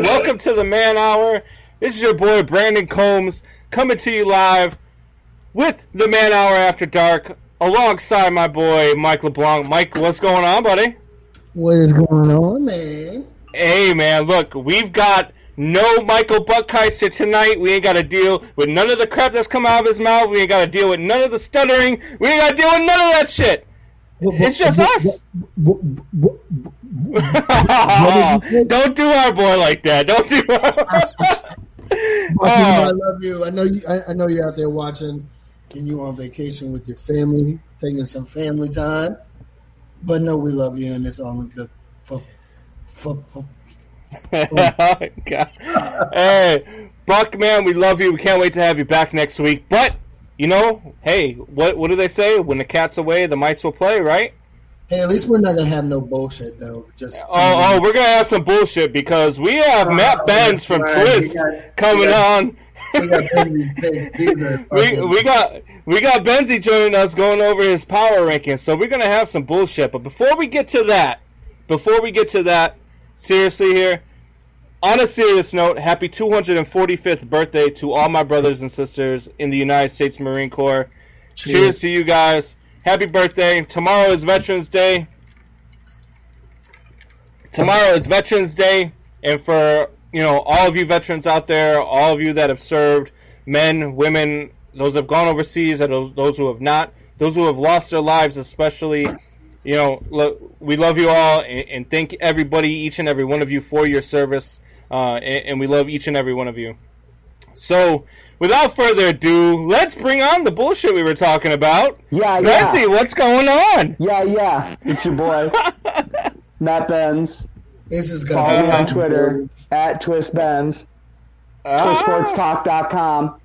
Welcome to the Man Hour. This is your boy Brandon Combs coming to you live with the Man Hour After Dark alongside my boy Mike LeBlanc. Mike, what's going on, buddy? What is going on, man? Hey, man, look, we've got no Michael Buckheister tonight. We ain't got to deal with none of the crap that's come out of his mouth. We ain't got to deal with none of the stuttering. We ain't got to deal with none of that shit. It's just us. Don't do our boy like that. Don't do I love you. I know you're out there watching and you on vacation with your family, taking some family time. But no, we love you and it's all good. Hey, Buck, man, we love you. We can't wait to have you back next week. But, you know, hey, what do they say? When the cat's away, the mice will play, right? Hey, at least we're not gonna have no bullshit though. We're gonna have some bullshit because we have Matt Benz from Twist coming on. We got Benzie joining us, going over his power rankings. So we're gonna have some bullshit. But before we get to that, seriously here, on a serious note, happy 245th birthday to all my brothers and sisters in the United States Marine Corps. Cheers to you guys. Happy birthday. Tomorrow is Veterans Day. And for, you know, all of you veterans out there, all of you that have served, men, women, those who have gone overseas, and those who have not, those who have lost their lives especially, you know, look, we love you all and thank everybody, each and every one of you for your service. And we love each and every one of you. So, without further ado, let's bring on the bullshit we were talking about. Betsy, what's going on? Yeah. It's your boy, Matt Benz. This is follow me on Twitter, at TwistBenz. TwistSportsTalk.com.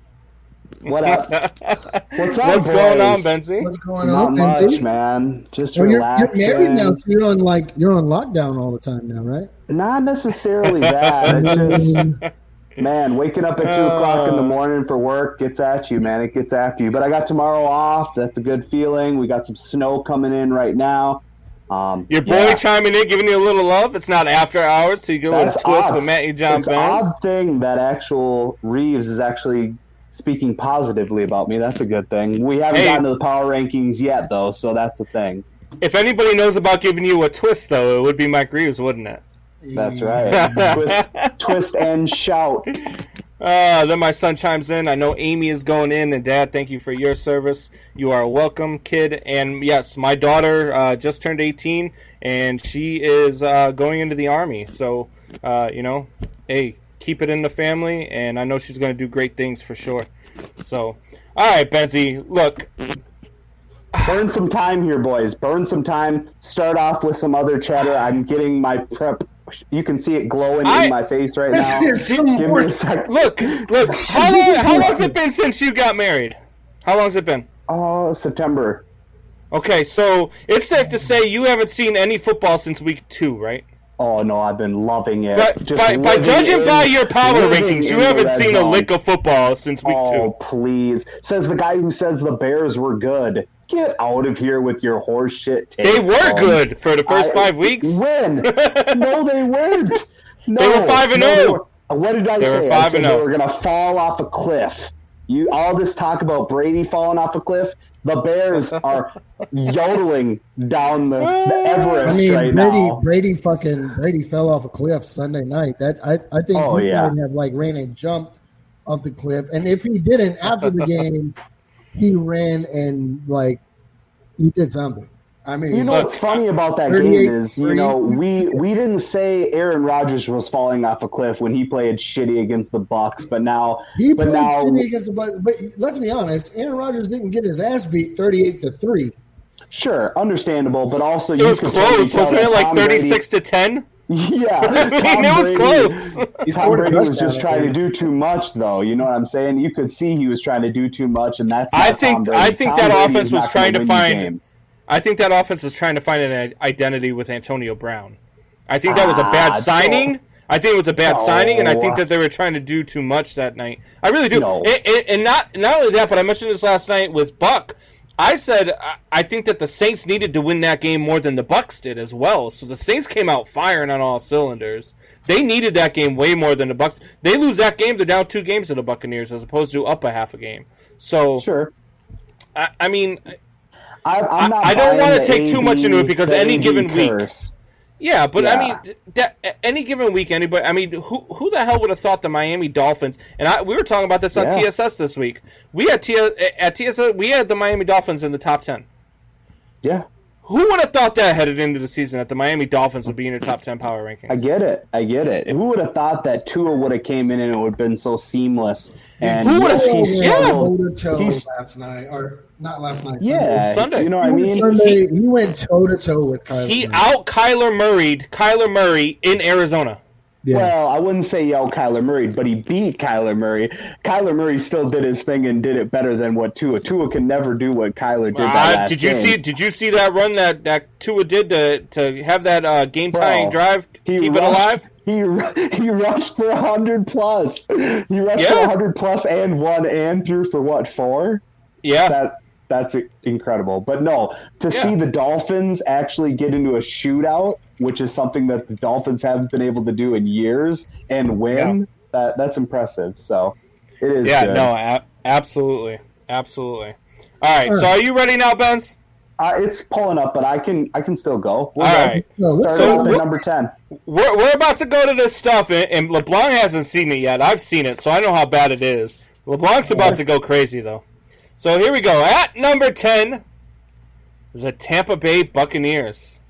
What up? What's up, What's going on, Benzie? What's going on, Not much, man. Just relaxing. You're married now, so you're on lockdown all the time now, right? Not necessarily that. It's just, man, waking up at 2 o'clock in the morning for work gets at you, man. It gets after you. But I got tomorrow off. That's a good feeling. We got some snow coming in right now. Your boy chiming in, giving you a little love. It's not after hours, so you get a little twist with Matthew John Benz. It's an odd thing that actual Reeves is actually speaking positively about me. That's a good thing. We haven't gotten to the power rankings yet, though, so that's the thing. If anybody knows about giving you a twist, though, it would be Mike Reeves, wouldn't it? That's right. twist and shout. Then my son chimes in. I know Amy is going in, and Dad, thank you for your service. You are welcome, kid. And yes, my daughter just turned 18, and she is going into the Army. So, you know, hey, keep it in the family, and I know she's going to do great things for sure. So, all right, Benzie, look. Burn some time here, boys. Burn some time. Start off with some other chatter. I'm getting my prep. You can see it glowing in my face right now. Give me a second. Look. How long's it been since you got married? How long's it been? September. Okay, so it's safe to say you haven't seen any football since week 2, right? Oh, no, I've been loving it. By judging by your power rankings, you haven't seen a lick of football since week 2. Oh, please. Says the guy who says the Bears were good. Get out of here with your horse shit takes. They were good for the first 5 weeks. When? No, they weren't. No, they were 5-0. What did I say? I said they were going to fall off a cliff. You all this talk about Brady falling off a cliff. The Bears are yodeling down the Everest right now. Brady fell off a cliff Sunday night. That I think he might have like ran and jumped off the cliff. And if he didn't after the game, he ran and like he did something. I mean, you know what's funny about that game is, you know, we didn't say Aaron Rodgers was falling off a cliff when he played shitty against the Bucs, but now shitty against the Bucs. But let's be honest, Aaron Rodgers didn't get his ass beat 38-3. Sure, understandable, but also it was close. Wasn't it like 36-10? Yeah, it was close. Tom Brady was just trying to do too much, though. You know what I'm saying? You could see he was trying to do too much, and that's. I think that offense was trying to find. I think that offense was trying to find an identity with Antonio Brown. I think that was a bad signing. I think it was a bad signing, and I think that they were trying to do too much that night. I really do. No. And not only that, but I mentioned this last night with Buck. I said I think that the Saints needed to win that game more than the Bucs did as well. So the Saints came out firing on all cylinders. They needed that game way more than the Bucs. They lose that game, they're down 2 games to the Buccaneers as opposed to up a half a game. So sure. I mean, I don't want to take too much into it because any given week. Yeah, but I mean, any given week, anybody. I mean, who the hell would have thought the Miami Dolphins? And we were talking about this on TSS this week. We had at TSS, we had the Miami Dolphins in the top 10. Yeah. Who would have thought that headed into the season that the Miami Dolphins would be in your top 10 power rankings? I get it. Who would have thought that Tua would have came in and it would have been so seamless? And who would have last night or not last night? Sunday. You know what I mean? Sunday, he went toe to toe with Kyler. He out Kyler Murray in Arizona. Yeah. Well, I wouldn't say Kyler Murray, but he beat Kyler Murray. Kyler Murray still did his thing and did it better than what Tua. Tua can never do what Kyler did that last game. Did you see that run that Tua did to have that game tying drive? Keep it alive. He rushed for 100 plus. He rushed for 100 plus and won and threw for what, 4? Yeah. That's incredible. But no, to see the Dolphins actually get into a shootout, which is something that the Dolphins haven't been able to do in years, and win, that's impressive. So it is good. No, absolutely. Absolutely. All right, so are you ready now, Benz? It's pulling up, but I can still go. All right. Start off at number 10. We're about to go to this stuff, and LeBlanc hasn't seen it yet. I've seen it, so I know how bad it is. LeBlanc's about to go crazy, though. So here we go. At number 10, the Tampa Bay Buccaneers.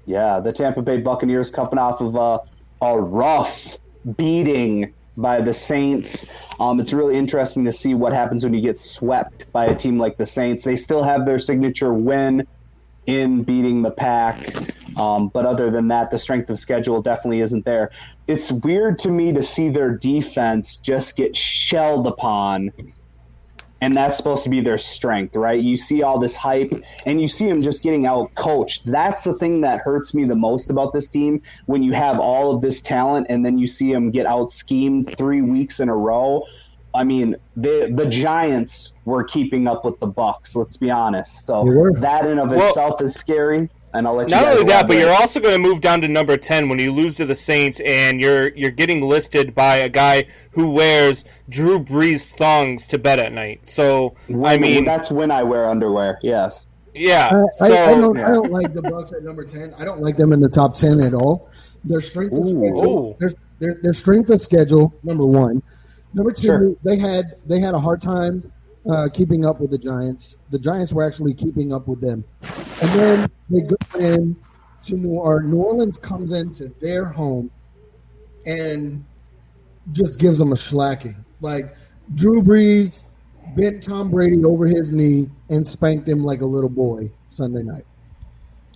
Yeah, the Tampa Bay Buccaneers coming off of a rough beating by the Saints. It's really interesting to see what happens when you get swept by a team like the Saints. They still have their signature win in beating the Pack. But other than that, the strength of schedule definitely isn't there. It's weird to me to see their defense just get shelled upon, and that's supposed to be their strength, right? You see all this hype, and you see them just getting out-coached. That's the thing that hurts me the most about this team, when you have all of this talent, and then you see them get out-schemed 3 weeks in a row. I mean, the Giants were keeping up with the Bucs, let's be honest. So that in of itself is scary. And I'll let you not guys only that, but elaborate. you're also going to move down to number 10 when you lose to the Saints, and you're getting listed by a guy who wears Drew Brees thongs to bed at night. So I mean, that's when I wear underwear. Yes. Yeah. I don't like the Bucs at number 10. I don't like them in the top 10 at all. Their strength of schedule. Their strength of schedule. Number 1. Number 2. They had a hard time keeping up with the Giants. The Giants were actually keeping up with them. And then they go in to New Orleans comes into their home and just gives them a shellacking. Like, Drew Brees bent Tom Brady over his knee and spanked him like a little boy Sunday night.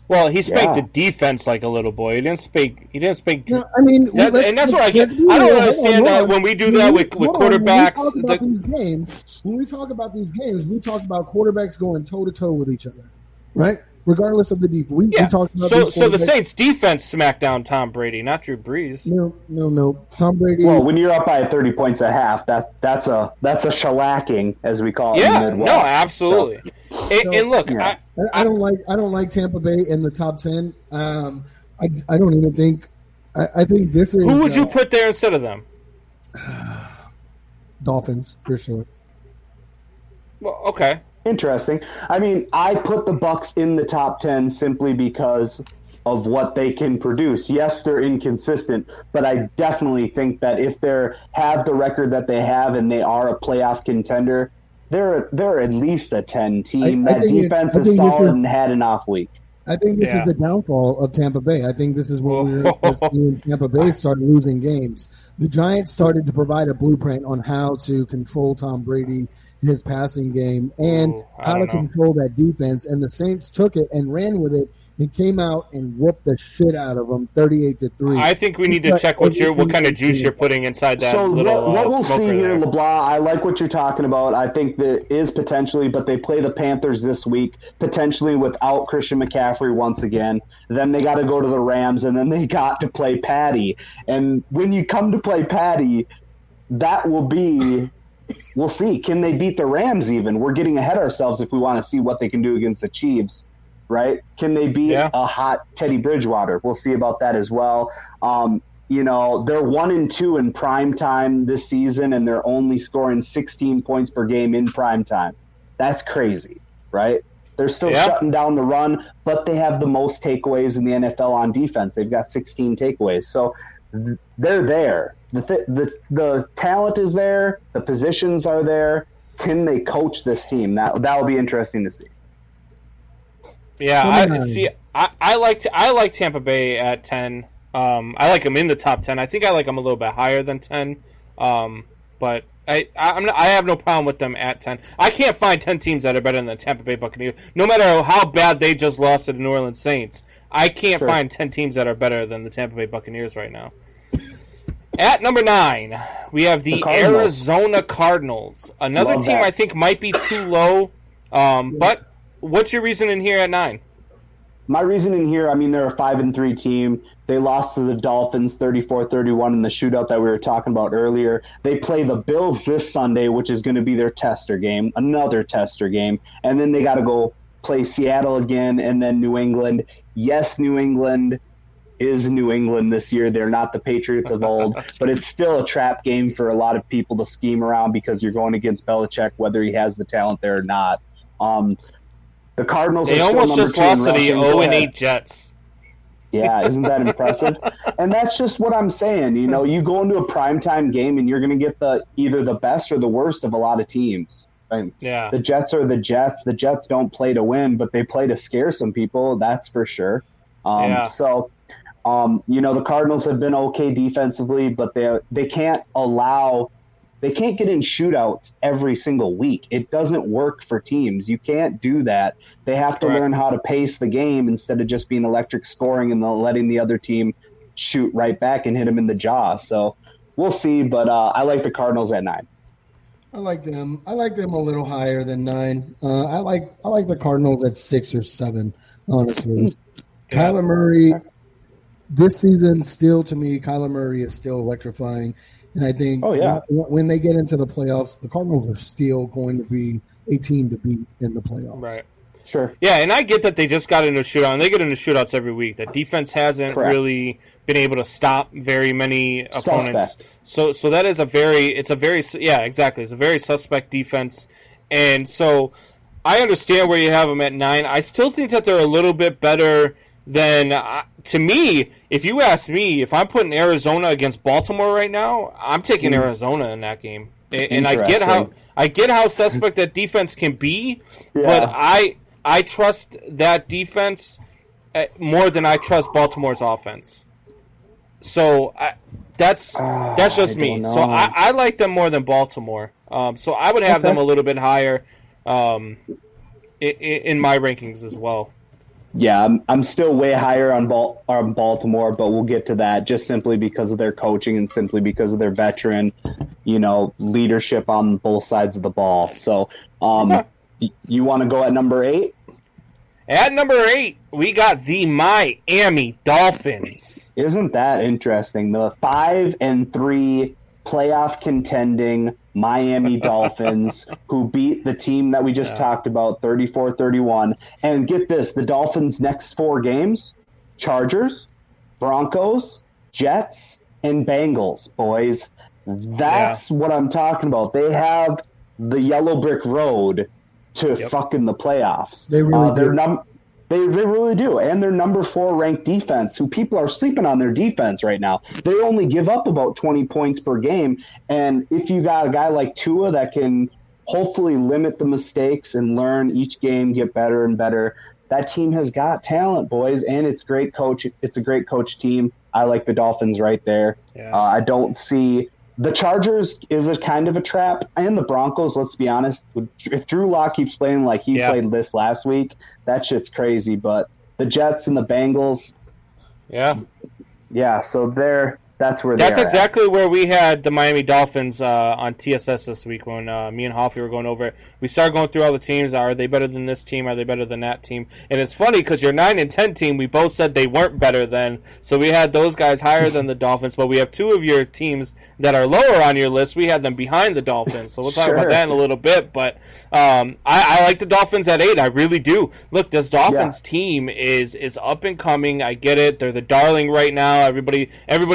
Well, he spanked the defense like a little boy. He didn't spank. No, I mean, and that's what I get. I don't understand when we do that with quarterbacks. When we talk about these games, we talk about quarterbacks going toe to toe with each other, right? Regardless of the defense. We talk about so the Saints defense smacked down Tom Brady, not Drew Brees. No. Tom Brady. Well, when you're up by 30 points at half, that's a shellacking, as we call it in the Midwest. No, absolutely. And look, I don't like Tampa Bay in the top 10. I don't even think. I think this is. Who would you put there instead of them? Dolphins, for sure. Well, okay. Interesting. I mean, I put the Bucks in the top 10 simply because of what they can produce. Yes, they're inconsistent, but I definitely think that if they have the record that they have and they are a playoff contender, they're at least a 10 team. That defense is solid and had an off week. I think this is the downfall of Tampa Bay. I think this is when we were seeing Tampa Bay start losing games. The Giants started to provide a blueprint on how to control Tom Brady, his passing game, and how to control that defense. And the Saints took it and ran with it. He came out and whooped the shit out of them, 38-3. I think we need to check what kind of juice you're putting inside that little what we'll see here, there. LeBlanc, I like what you're talking about. I think that is potentially, but they play the Panthers this week, potentially without Christian McCaffrey once again. Then they got to go to the Rams, and then they got to play Patty. And when you come to play Patty, that will be – we'll see. Can they beat the Rams even? We're getting ahead of ourselves if we want to see what they can do against the Chiefs. Right? Can they beat a hot Teddy Bridgewater? We'll see about that as well. You know, they're 1-2 in prime time this season, and they're only scoring 16 points per game in prime time. That's crazy, right? They're still shutting down the run, but they have the most takeaways in the NFL on defense. They've got 16 takeaways. So they're there. The talent is there. The positions are there. Can they coach this team? That will be interesting to see. Yeah, I like Tampa Bay at 10. I like them in the top 10. I think I like them a little bit higher than 10. But I have no problem with them at 10. I can't find 10 teams that are better than the Tampa Bay Buccaneers. No matter how bad they just lost to the New Orleans Saints, I can't find 10 teams that are better than the Tampa Bay Buccaneers right now. At number 9, we have the Arizona Cardinals. Another team I think might be too low, but what's your reasoning here at 9? My reasoning here, I mean, they're a 5-3 team. They lost to the Dolphins 34-31 in the shootout that we were talking about earlier. They play the Bills this Sunday, which is going to be their tester game, another tester game. And then they got to go play Seattle again and then New England. Yes, New England is New England this year. They're not the Patriots of old, but it's still a trap game for a lot of people to scheme around because you're going against Belichick, whether he has the talent there or not. The Cardinals they are almost still just lost to the 0-8 Jets. Yeah, isn't that impressive? And that's just what I'm saying. You know, you go into a primetime game and you're going to get either the best or the worst of a lot of teams. Right? Yeah. The Jets are the Jets. The Jets don't play to win, but they play to scare some people. That's for sure. So, you know, the Cardinals have been okay defensively, but they can't get in shootouts every single week. It doesn't work for teams. You can't do that. They have to learn how to pace the game instead of just being electric scoring and letting the other team shoot right back and hit them in the jaw. So we'll see, but I like the Cardinals at 9. I like them. I like them a little higher than 9. I like the Cardinals at 6 or 7, honestly. Kyler Murray, this season, still to me, Kyler Murray is still electrifying. And I think when they get into the playoffs, the Cardinals are still going to be a team to beat in the playoffs. Right. Sure. Yeah, and I get that they just got into a shootout, and they get into shootouts every week. The defense hasn't really been able to stop very many opponents. So that is it's a very suspect defense. And so I understand where you have them at 9. I still think that they're a little bit better than, to me, if you ask me, if I'm putting Arizona against Baltimore right now, I'm taking Arizona in that game. And I get how suspect that defense can be, but I trust that defense more than I trust Baltimore's offense. So that's just me. So I like them more than Baltimore. So I would have them a little bit higher in my rankings as well. Yeah, I'm still way higher on Baltimore, but we'll get to that just simply because of their coaching and simply because of their veteran, leadership on both sides of the ball. So you want to go at number 8? At number 8, we got the Miami Dolphins. Isn't that interesting? The 5-3 playoff contending Miami Dolphins who beat the team that we just talked about 34-31. And get this, the Dolphins' next 4 games, Chargers, Broncos, Jets, and Bengals, boys. That's what I'm talking about. They have the yellow brick road to fucking the playoffs. They really do. They really do. And their number 4 ranked defense, who people are sleeping on their defense right now. They only give up about 20 points per game. And if you got a guy like Tua that can hopefully limit the mistakes and learn each game, get better and better, that team has got talent, boys. And it's great coach. It's a great coach team. I like the Dolphins right there. Yeah. I don't see the Chargers is a kind of a trap, and the Broncos, let's be honest, if Drew Lock keeps playing like he played this last week, that shit's crazy. But the Jets and the Bengals, so that's where that's exactly where we had the Miami Dolphins on TSS this week when me and Hoffy were going over it. We started going through all the teams. Are they better than this team? Are they better than that team? And it's funny because your 9 and 10 team, we both said they weren't better than. So we had those guys higher than the Dolphins, but we have 2 of your teams that are lower on your list. We had them behind the Dolphins. So we'll talk about that in a little bit. But I like the Dolphins at 8. I really do. Look, this Dolphins team is up and coming. I get it. They're the darling right now. Everybody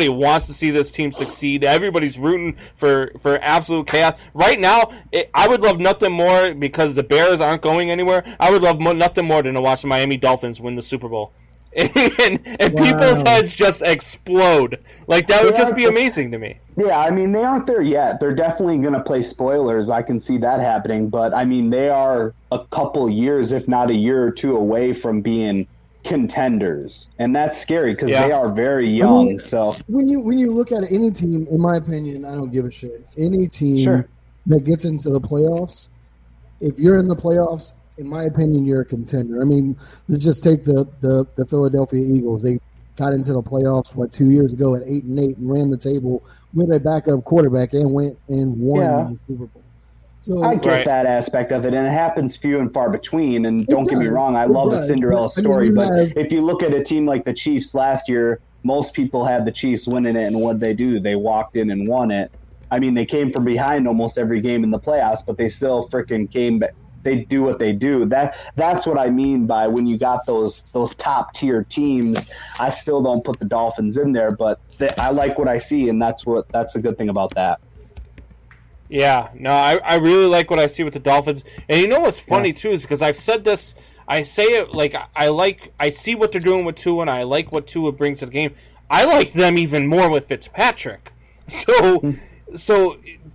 wants to see this team succeed. Everybody's rooting for absolute chaos. Right now, I would love nothing more because the Bears aren't going anywhere. I would love nothing more than to watch the Miami Dolphins win the Super Bowl. and people's heads just explode. Like, that would just be amazing to me. Yeah, I mean, they aren't there yet. They're definitely going to play spoilers. I can see that happening. But, I mean, they are a couple years, if not a year or 2 away from being contenders, and that's scary because they are very young. I mean, so when you look at any team, in my opinion, I don't give a shit. Any team that gets into the playoffs, if you're in the playoffs, in my opinion, you're a contender. I mean, let's just take the Philadelphia Eagles. They got into the playoffs 2 years ago at 8-8 and ran the table with a backup quarterback and went and won the Super Bowl. So, I get that aspect of it, and it happens few and far between. And don't get me wrong, I love a Cinderella story, but if you look at a team like the Chiefs last year, most people had the Chiefs winning it, and what they do, they walked in and won it. I mean, they came from behind almost every game in the playoffs, but they still freaking came back. They do what they do. That's what I mean by when you got those top tier teams. I still don't put the Dolphins in there, but I like what I see, and that's the good thing about that. Yeah, no, I really like what I see with the Dolphins. And you know what's funny, too, is because I've said this, I say it like I see what they're doing with Tua, and I like what Tua brings to the game. I like them even more with Fitzpatrick. So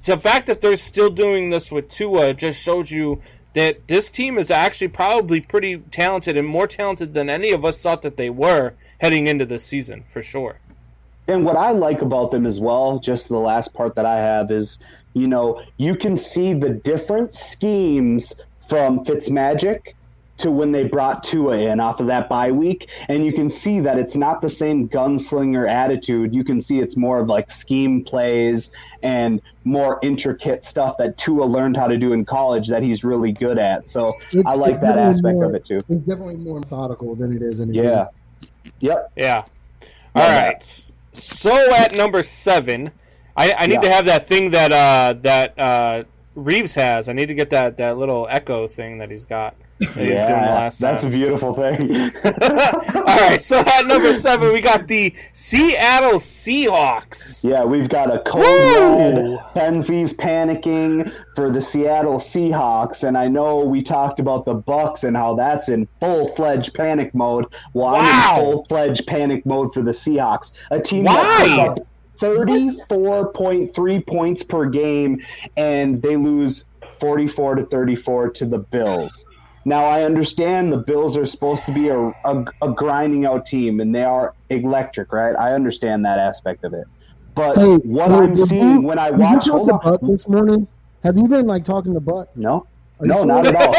the fact that they're still doing this with Tua just shows you that this team is actually probably pretty talented and more talented than any of us thought that they were heading into this season, for sure. And what I like about them as well, just the last part that I have is, you can see the different schemes from Fitzmagic to when they brought Tua in off of that bye week. And you can see that it's not the same gunslinger attitude. You can see it's more of like scheme plays and more intricate stuff that Tua learned how to do in college that he's really good at. So I like that aspect of it too. It's definitely more methodical than it is in the game. Yep. Yeah. All right. So at number 7, I need to have that thing that Reeves has. I need to get that little echo thing that he's got. That he was doing the last time. That's a beautiful thing. All right, so at number 7, we got the Seattle Seahawks. Yeah, we've got a cold red. Penzie's panicking for the Seattle Seahawks, and I know we talked about the Bucs and how that's in full-fledged panic mode. Well, I'm in full-fledged panic mode for the Seahawks. A team that puts up 34.3 points per game, and they lose 44-34 to the Bills. Now, I understand the Bills are supposed to be a grinding out team, and they are electric, right? I understand that aspect of it. But I'm seeing when I watch... Hold on. This morning, have you been, talking to Buck? No. No, not at all.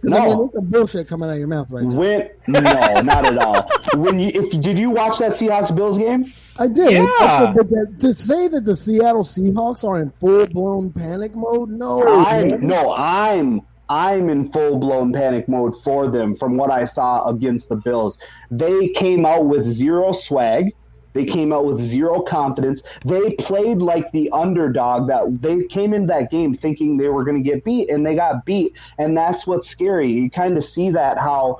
No. I mean, there's some bullshit coming out of your mouth right now. No, not at all. Did you watch that Seahawks-Bills game? I did. Yeah. But to say that the Seattle Seahawks are in full-blown panic mode, I'm in full-blown panic mode for them from what I saw against the Bills. They came out with zero swag. They came out with zero confidence. They played like the underdog. That they came into that game thinking they were going to get beat, and they got beat. And that's what's scary. You kind of see that how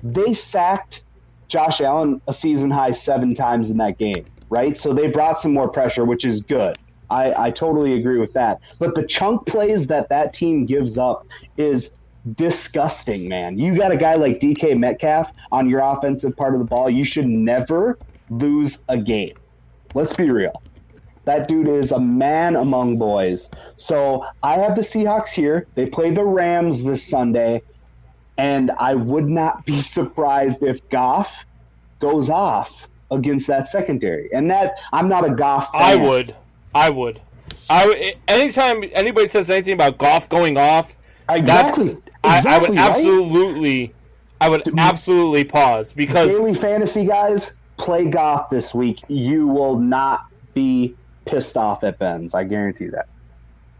they sacked Josh Allen a season-high 7 times in that game, right? So they brought some more pressure, which is good. I totally agree with that. But the chunk plays that team gives up is disgusting, man. You got a guy like DK Metcalf on your offensive part of the ball. You should never lose a game. Let's be real. That dude is a man among boys. So I have the Seahawks here. They play the Rams this Sunday, and I would not be surprised if Goff goes off against that secondary. And that I'm not a Goff fan. I would. Anytime anybody says anything about Goff going off, exactly. I would right? absolutely pause because daily fantasy guys play Goff this week. You will not be pissed off at Benz. I guarantee that.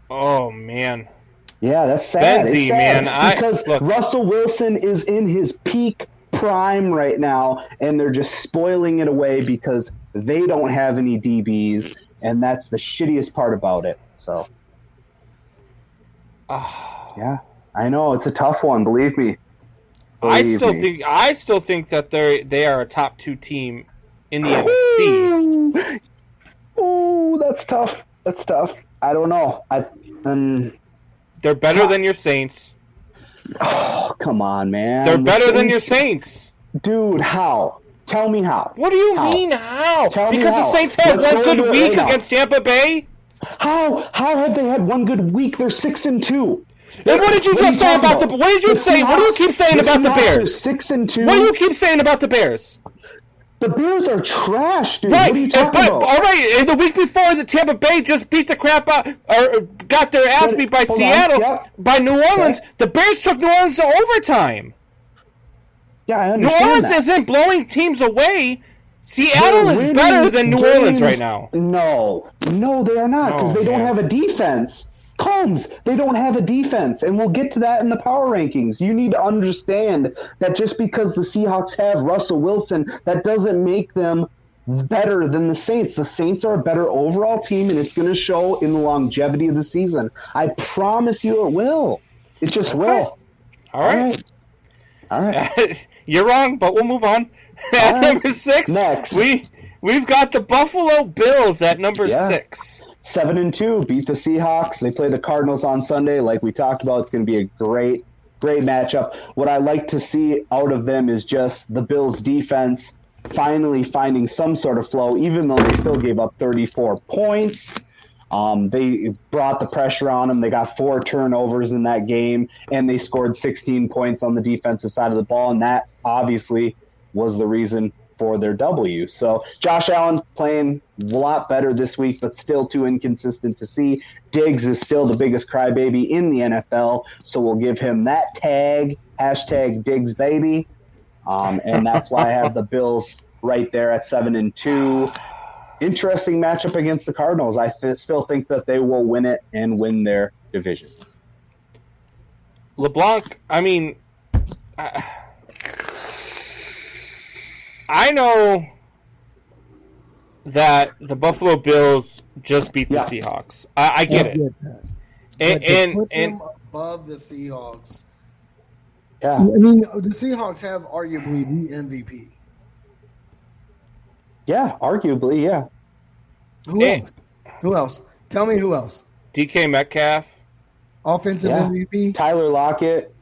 Oh man. Yeah, that's sad. Benzie, it's sad man. Because Russell Wilson is in his peak prime right now, and they're just spoiling it away because they don't have any DBs, and that's the shittiest part about it. So, yeah, I know it's a tough one. Believe me. I still think that they are a top 2 team in the NFC. Oh, that's tough. That's tough. I don't know. They're better than your Saints. Oh, come on, man. They're better than your Saints. Dude, how? Tell me how. What do you mean how? Tell because me the how. Saints had one good week against Tampa Bay? How have they had one good week? They're 6-2. And what did you just say about the? What did you say? What do you keep saying about the Bears? 6-2. What do you keep saying about the Bears? The Bears are trash, dude. Right, what are you talking about? All right. And the week before, the Tampa Bay just beat the crap out, or got their ass beat by Seattle, by New Orleans. Okay. The Bears took New Orleans to overtime. Yeah, I understand. New Orleans isn't blowing teams away. Seattle is better than New Orleans right now. No, they are not because they don't have a defense. Combs, they don't have a defense, and we'll get to that in the power rankings. You need to understand that just because the Seahawks have Russell Wilson, that doesn't make them better than the Saints. The Saints are a better overall team, and it's going to show in the longevity of the season. I promise you it will. It just will. All right. You're wrong, but we'll move on. At Right. number 6, next we've got the Buffalo Bills at number 6. 7-2, beat the Seahawks. They play the Cardinals on Sunday. Like we talked about, it's going to be a great matchup. What I like to see out of them is just the Bills' defense finally finding some sort of flow, even though they still gave up 34 points. They brought the pressure on them. They got 4 turnovers in that game, and they scored 16 points on the defensive side of the ball, and that obviously was the reason for their W. So Josh Allen playing a lot better this week, but still too inconsistent to see. Diggs is still the biggest crybaby in the NFL, so we'll give him that tag, #DiggsBaby, and that's why I have the Bills right there at 7-2. Interesting matchup against the Cardinals. I still think that they will win it and win their division. LeBlanc, I mean, I know that the Buffalo Bills just beat the Seahawks. I get it. And above the Seahawks. Yeah. I mean, the Seahawks have arguably the MVP. Yeah, arguably, yeah. Who else? Tell me who else. DK Metcalf. Offensive MVP. Tyler Lockett.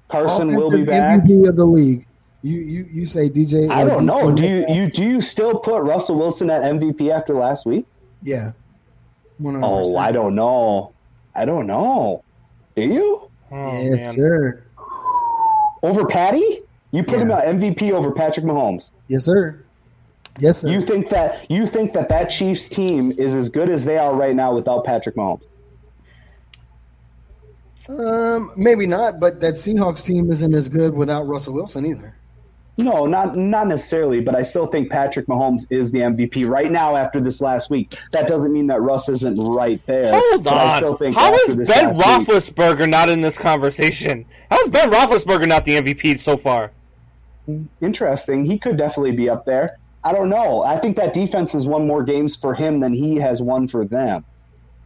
Carson will be back. MVP of the league. You say DJ. I don't know. Do you still put Russell Wilson at MVP after last week? Yeah. 100%. Oh, I don't know. Do you? Yes, man. sir. Over Patty? You put him at MVP over Patrick Mahomes? Yes, sir. Yes, sir. You think that Chiefs team is as good as they are right now without Patrick Mahomes? Maybe not, but that Seahawks team isn't as good without Russell Wilson either. No, not necessarily, but I still think Patrick Mahomes is the MVP right now after this last week. That doesn't mean that Russ isn't right there. Hold on. I still think How is Ben last week, Roethlisberger not in this conversation? How is Ben Roethlisberger not the MVP so far? interesting. He could definitely be up there. I don't know. I think that defense has won more games for him than he has won for them.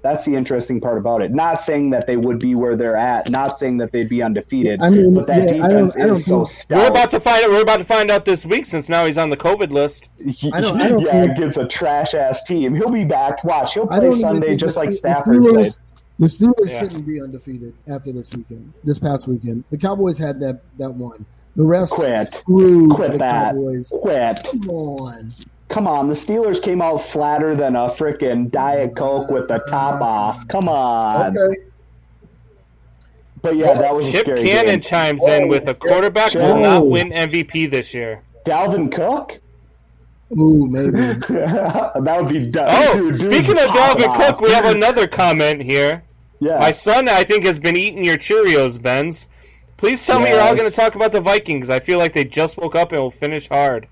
That's the interesting part about it. Not saying that they would be where they're at, not saying that they'd be undefeated, but that defense is so stout. We're about to find out this week since now he's on the COVID list. Against a trash ass team. He'll be back. Watch, he'll play Sunday just like Stafford played. The Steelers shouldn't be undefeated after this past weekend. The Cowboys had that one. The refs screwed the Cowboys. Quit. Come on, the Steelers came out flatter than a frickin' Diet Coke with the top off. Come on. Okay. But yeah, that was Chip a scary Cannon game. chimes in with a quarterback will not win MVP this year. Dalvin Cook? Ooh, maybe. That would be dumb. Oh, speaking of Dalvin Cook, we have another comment here. Yeah. My son, I think, has been eating your Cheerios, Benz. Please tell me you're all going to talk about the Vikings. I feel like they just woke up and will finish hard.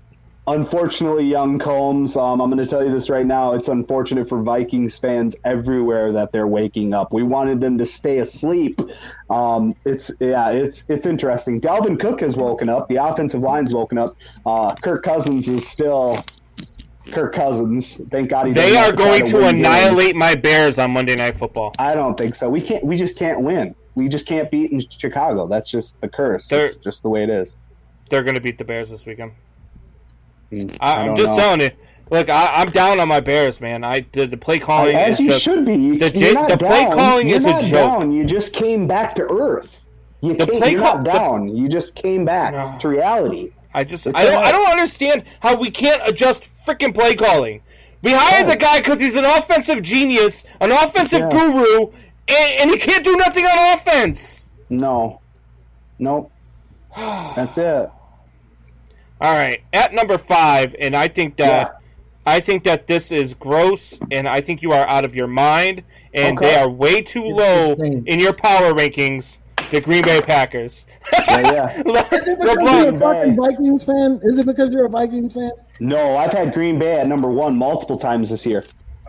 Unfortunately, young Combs, I'm going to tell you this right now. It's unfortunate for Vikings fans everywhere that they're waking up. We wanted them to stay asleep. It's interesting. Dalvin Cook has woken up. The offensive line's woken up. Kirk Cousins is still Kirk Cousins. Thank God They are going to annihilate my Bears on Monday Night Football. I don't think so. We just can't win. We just can't beat in Chicago. That's just the curse. It's just the way it is. They're going to beat the Bears this weekend. I'm just telling you. Look, I'm down on my Bears, man. The play calling as you should be. The play calling is a joke. Down. You just came back to earth. You're not down. You just came back to reality. I don't understand how we can't adjust freaking play calling. We hired the guy because he's an offensive genius, an offensive guru, and he can't do nothing on offense. No. Nope. That's it. All right, at number 5, and I think that this is gross, and I think you are out of your mind, and they are way too low in your power rankings. The Green Bay Packers. Is it because you're a fucking Vikings fan? Is it because you're a Vikings fan? No, I've had Green Bay at number 1 multiple times this year.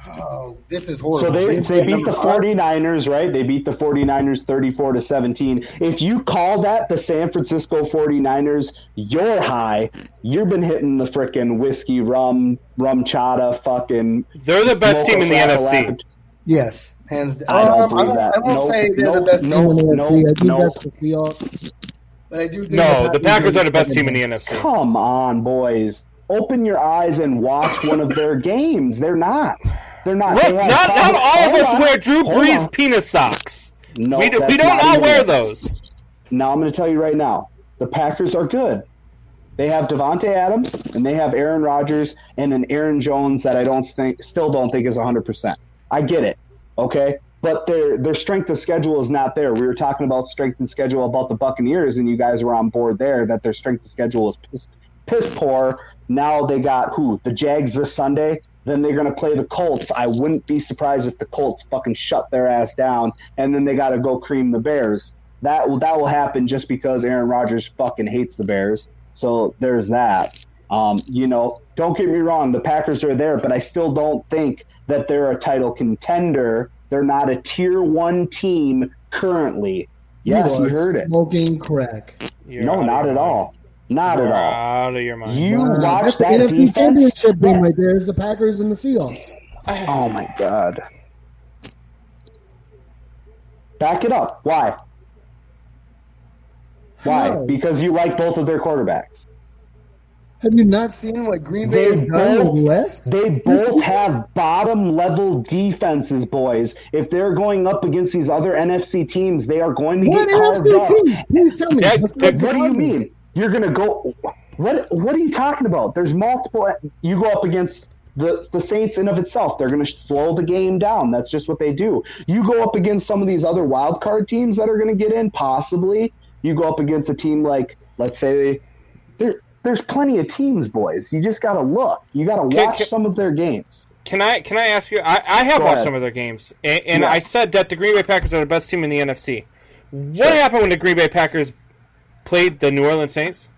Oh, this is horrible. So they beat the 49ers, right? They beat the 49ers 34-17. If you call that the San Francisco 49ers, you're high. You've been hitting the frickin' whiskey, rum chata, fucking... They're the best team in the NFC. Yes, hands down. I won't say they're the best team in the NFC. I think that's the Seahawks. But I do think the Packers are the best team in the NFC. Come on, boys. Open your eyes and watch one of their games. They're not. Look, not all of us wear Drew Brees penis socks. No, we don't all wear those. Now I'm going to tell you right now, the Packers are good. They have Devontae Adams and they have Aaron Rodgers and an Aaron Jones that I still don't think is 100%. I get it, okay, but their strength of schedule is not there. We were talking about strength of schedule about the Buccaneers, and you guys were on board there that their strength of schedule is piss poor. Now they got the Jags this Sunday. Then they're going to play the Colts. I wouldn't be surprised if the Colts fucking shut their ass down, and then they got to go cream the Bears. That will happen just because Aaron Rodgers fucking hates the Bears. So there's that. Don't get me wrong. The Packers are there, but I still don't think that they're a title contender. They're not a tier 1 team currently. Yes, you heard it. Smoking crack. No, not at all. Not at all. Out of your mind. You watch that NFC defense. Championship game right there is the Packers and the Seahawks. Oh my God. Back it up. Why? How? Because you like both of their quarterbacks. Have you not seen what Green Bay has done with West? They both have bottom-level defenses, boys. If they're going up against these other NFC teams, they are going to get carved up. Please tell me. What do you mean? You're going to go – what are you talking about? There's multiple – you go up against the Saints in of itself. They're going to slow the game down. That's just what they do. You go up against some of these other wild card teams that are going to get in, possibly. You go up against a team like, let's say there's plenty of teams, boys. You just got to look. You got to watch some of their games. Can I ask you? I have watched some of their games, and I said that the Green Bay Packers are the best team in the NFC. What happened when the Green Bay Packers played the New Orleans Saints?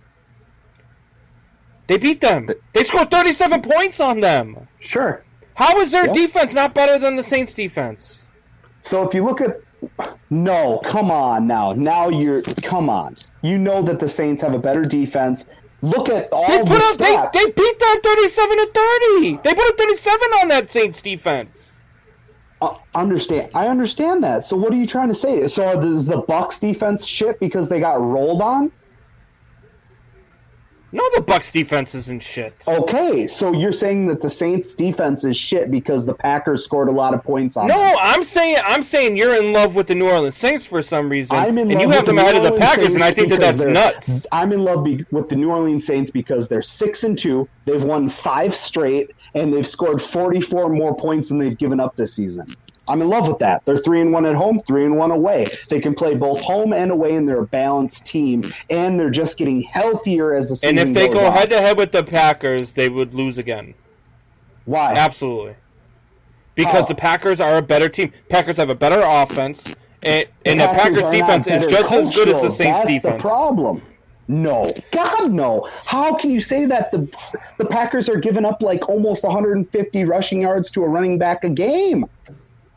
They beat them. They scored 37 points on them. Sure. How is their defense not better than the Saints' defense? So if you look at – no, come on now. Now come on. You know that the Saints have a better defense. Look at all the stats. They beat them 37-30. They put up 37 on that Saints defense. I understand that. So what are you trying to say? So is the Bucks defense shit because they got rolled on? No, the Bucks defense isn't shit. Okay, so you're saying that the Saints defense is shit because the Packers scored a lot of points on them. No, I'm saying you're in love with the New Orleans Saints for some reason, and you have them the ahead of the New Packers, Orleans and I think that that's Saints nuts. I'm in love with the New Orleans Saints because they're 6-2, they've won 5 straight, and they've scored 44 more points than they've given up this season. I'm in love with that. They're 3-1 at home, 3-1 away. They can play both home and away, and they're a balanced team. And they're just getting healthier as the season goes on. And if they go head-to-head with the Packers, they would lose again. Why? Absolutely. Because the Packers are a better team. Packers have a better offense, and the Packers defense is just as good as the Saints defense. That's the problem. No. God, no. How can you say that the Packers are giving up like almost 150 rushing yards to a running back a game?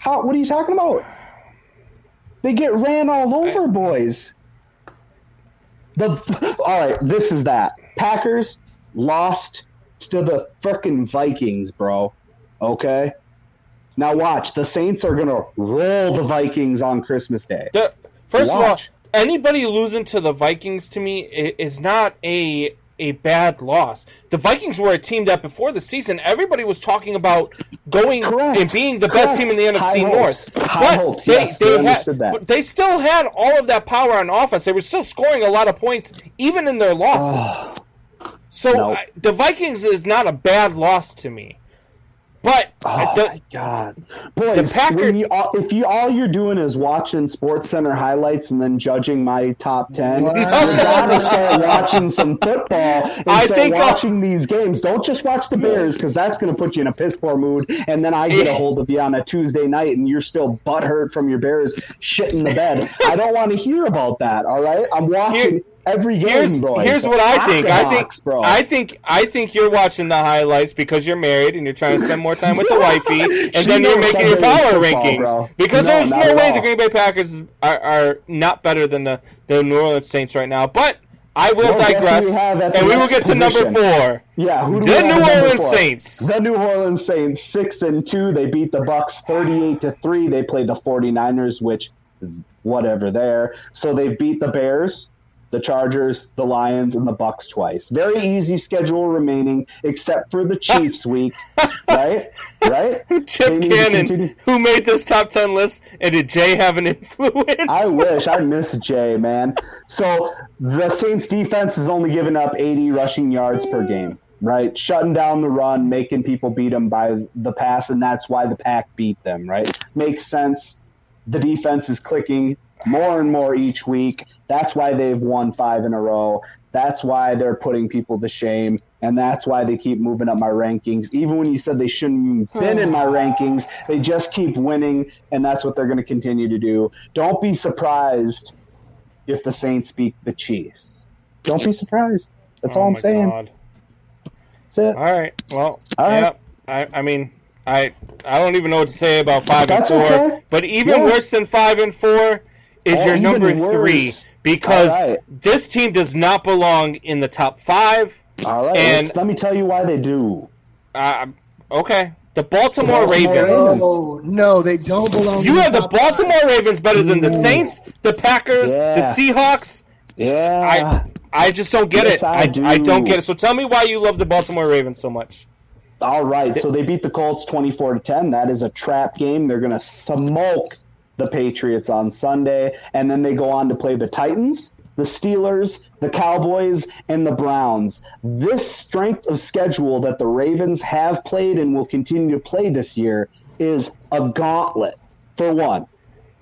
What are you talking about? They get ran all over, boys. All right, this is that. Packers lost to the frickin' Vikings, bro. Okay? Now watch. The Saints are going to roll the Vikings on Christmas Day. First of all, anybody losing to the Vikings, to me, is not a bad loss. The Vikings were a team that before the season, everybody was talking about going and being the best team in the NFC North. But they still had all of that power on offense. They were still scoring a lot of points, even in their losses. The Vikings is not a bad loss to me. But my God, boys! If all you're doing is watching SportsCenter highlights and then judging my top 10, you gotta start watching some football and watching these games. Don't just watch the Bears because that's gonna put you in a piss poor mood, and then I get a hold of you on a Tuesday night and you're still butthurt from your Bears shitting the bed. I don't want to hear about that. All right, I'm watching. Every game, boys. Here's what I think. I think you're watching the highlights because you're married and you're trying to spend more time with the wifey, and then you're making your power rankings. Bro. Because there's no way the Green Bay Packers are not better than the New Orleans Saints right now. But I will digress, and we will get to number 4. Yeah, the New Orleans Saints. The New Orleans Saints, 6-2. They beat the Bucks 38-3. They played the 49ers, which is whatever there. So they beat the Bears, the Chargers, the Lions, and the Bucks twice. Very easy schedule remaining, except for the Chiefs week. Right? Chip Cannon, who made this top 10 list, and did Jay have an influence? I wish. I miss Jay, man. So the Saints defense is only giving up 80 rushing yards per game, right? Shutting down the run, making people beat them by the pass, and that's why the Pack beat them, right? Makes sense. The defense is clicking more and more each week. That's why they've won 5 in a row. That's why they're putting people to shame, and that's why they keep moving up my rankings. Even when you said they shouldn't have been in my rankings, they just keep winning, and that's what they're going to continue to do. Don't be surprised if the Saints beat the Chiefs. Don't be surprised. That's all I'm saying. God. That's it. All right. Well, yeah. I mean, I don't even know what to say about 5 and 4. Okay. But even worse than 5 and 4 is your number 3. Because this team does not belong in the top 5. All right, and let me tell you why they do. Okay. The Baltimore Ravens. No, they don't belong. You have the Baltimore Ravens better than the Saints, the Packers, the Seahawks. Yeah. I just don't get it. I don't get it. So tell me why you love the Baltimore Ravens so much. All right. So they beat the Colts 24-10. That is a trap game. They're going to smoke the Patriots on Sunday, and then they go on to play the Titans, the Steelers, the Cowboys, and the Browns. This strength of schedule that the Ravens have played and will continue to play this year is a gauntlet, for one.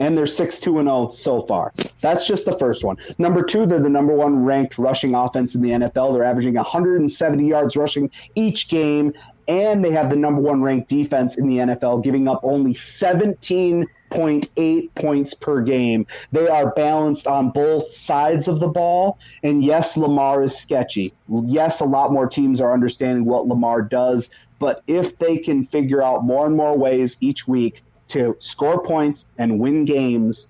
And they're 6-2-0 so far. That's just the first one. Number 2, they're the number 1 ranked rushing offense in the NFL. They're averaging 170 yards rushing each game, and they have the number 1 ranked defense in the NFL, giving up only 17.8 points per game. They are balanced on both sides of the ball, and yes, Lamar is sketchy. Yes, a lot more teams are understanding what Lamar does, but if they can figure out more and more ways each week to score points and win games,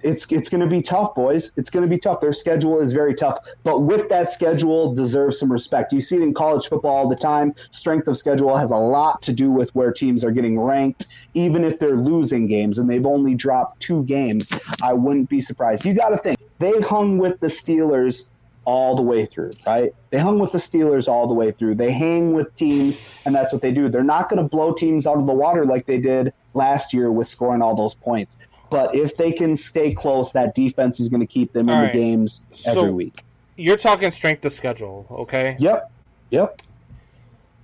it's going to be tough, boys. It's going to be tough. Their schedule is very tough. But with that schedule deserves some respect. You see it in college football all the time. Strength of schedule has a lot to do with where teams are getting ranked, even if they're losing games, and they've only dropped 2 games. I wouldn't be surprised. You got to think. They hung with the Steelers all the way through, right? They hung with the Steelers all the way through. They hang with teams, and that's what they do. They're not going to blow teams out of the water like they did last year with scoring all those points. But if they can stay close, that defense is going to keep them in the games every week. You're talking strength of schedule, okay? Yep.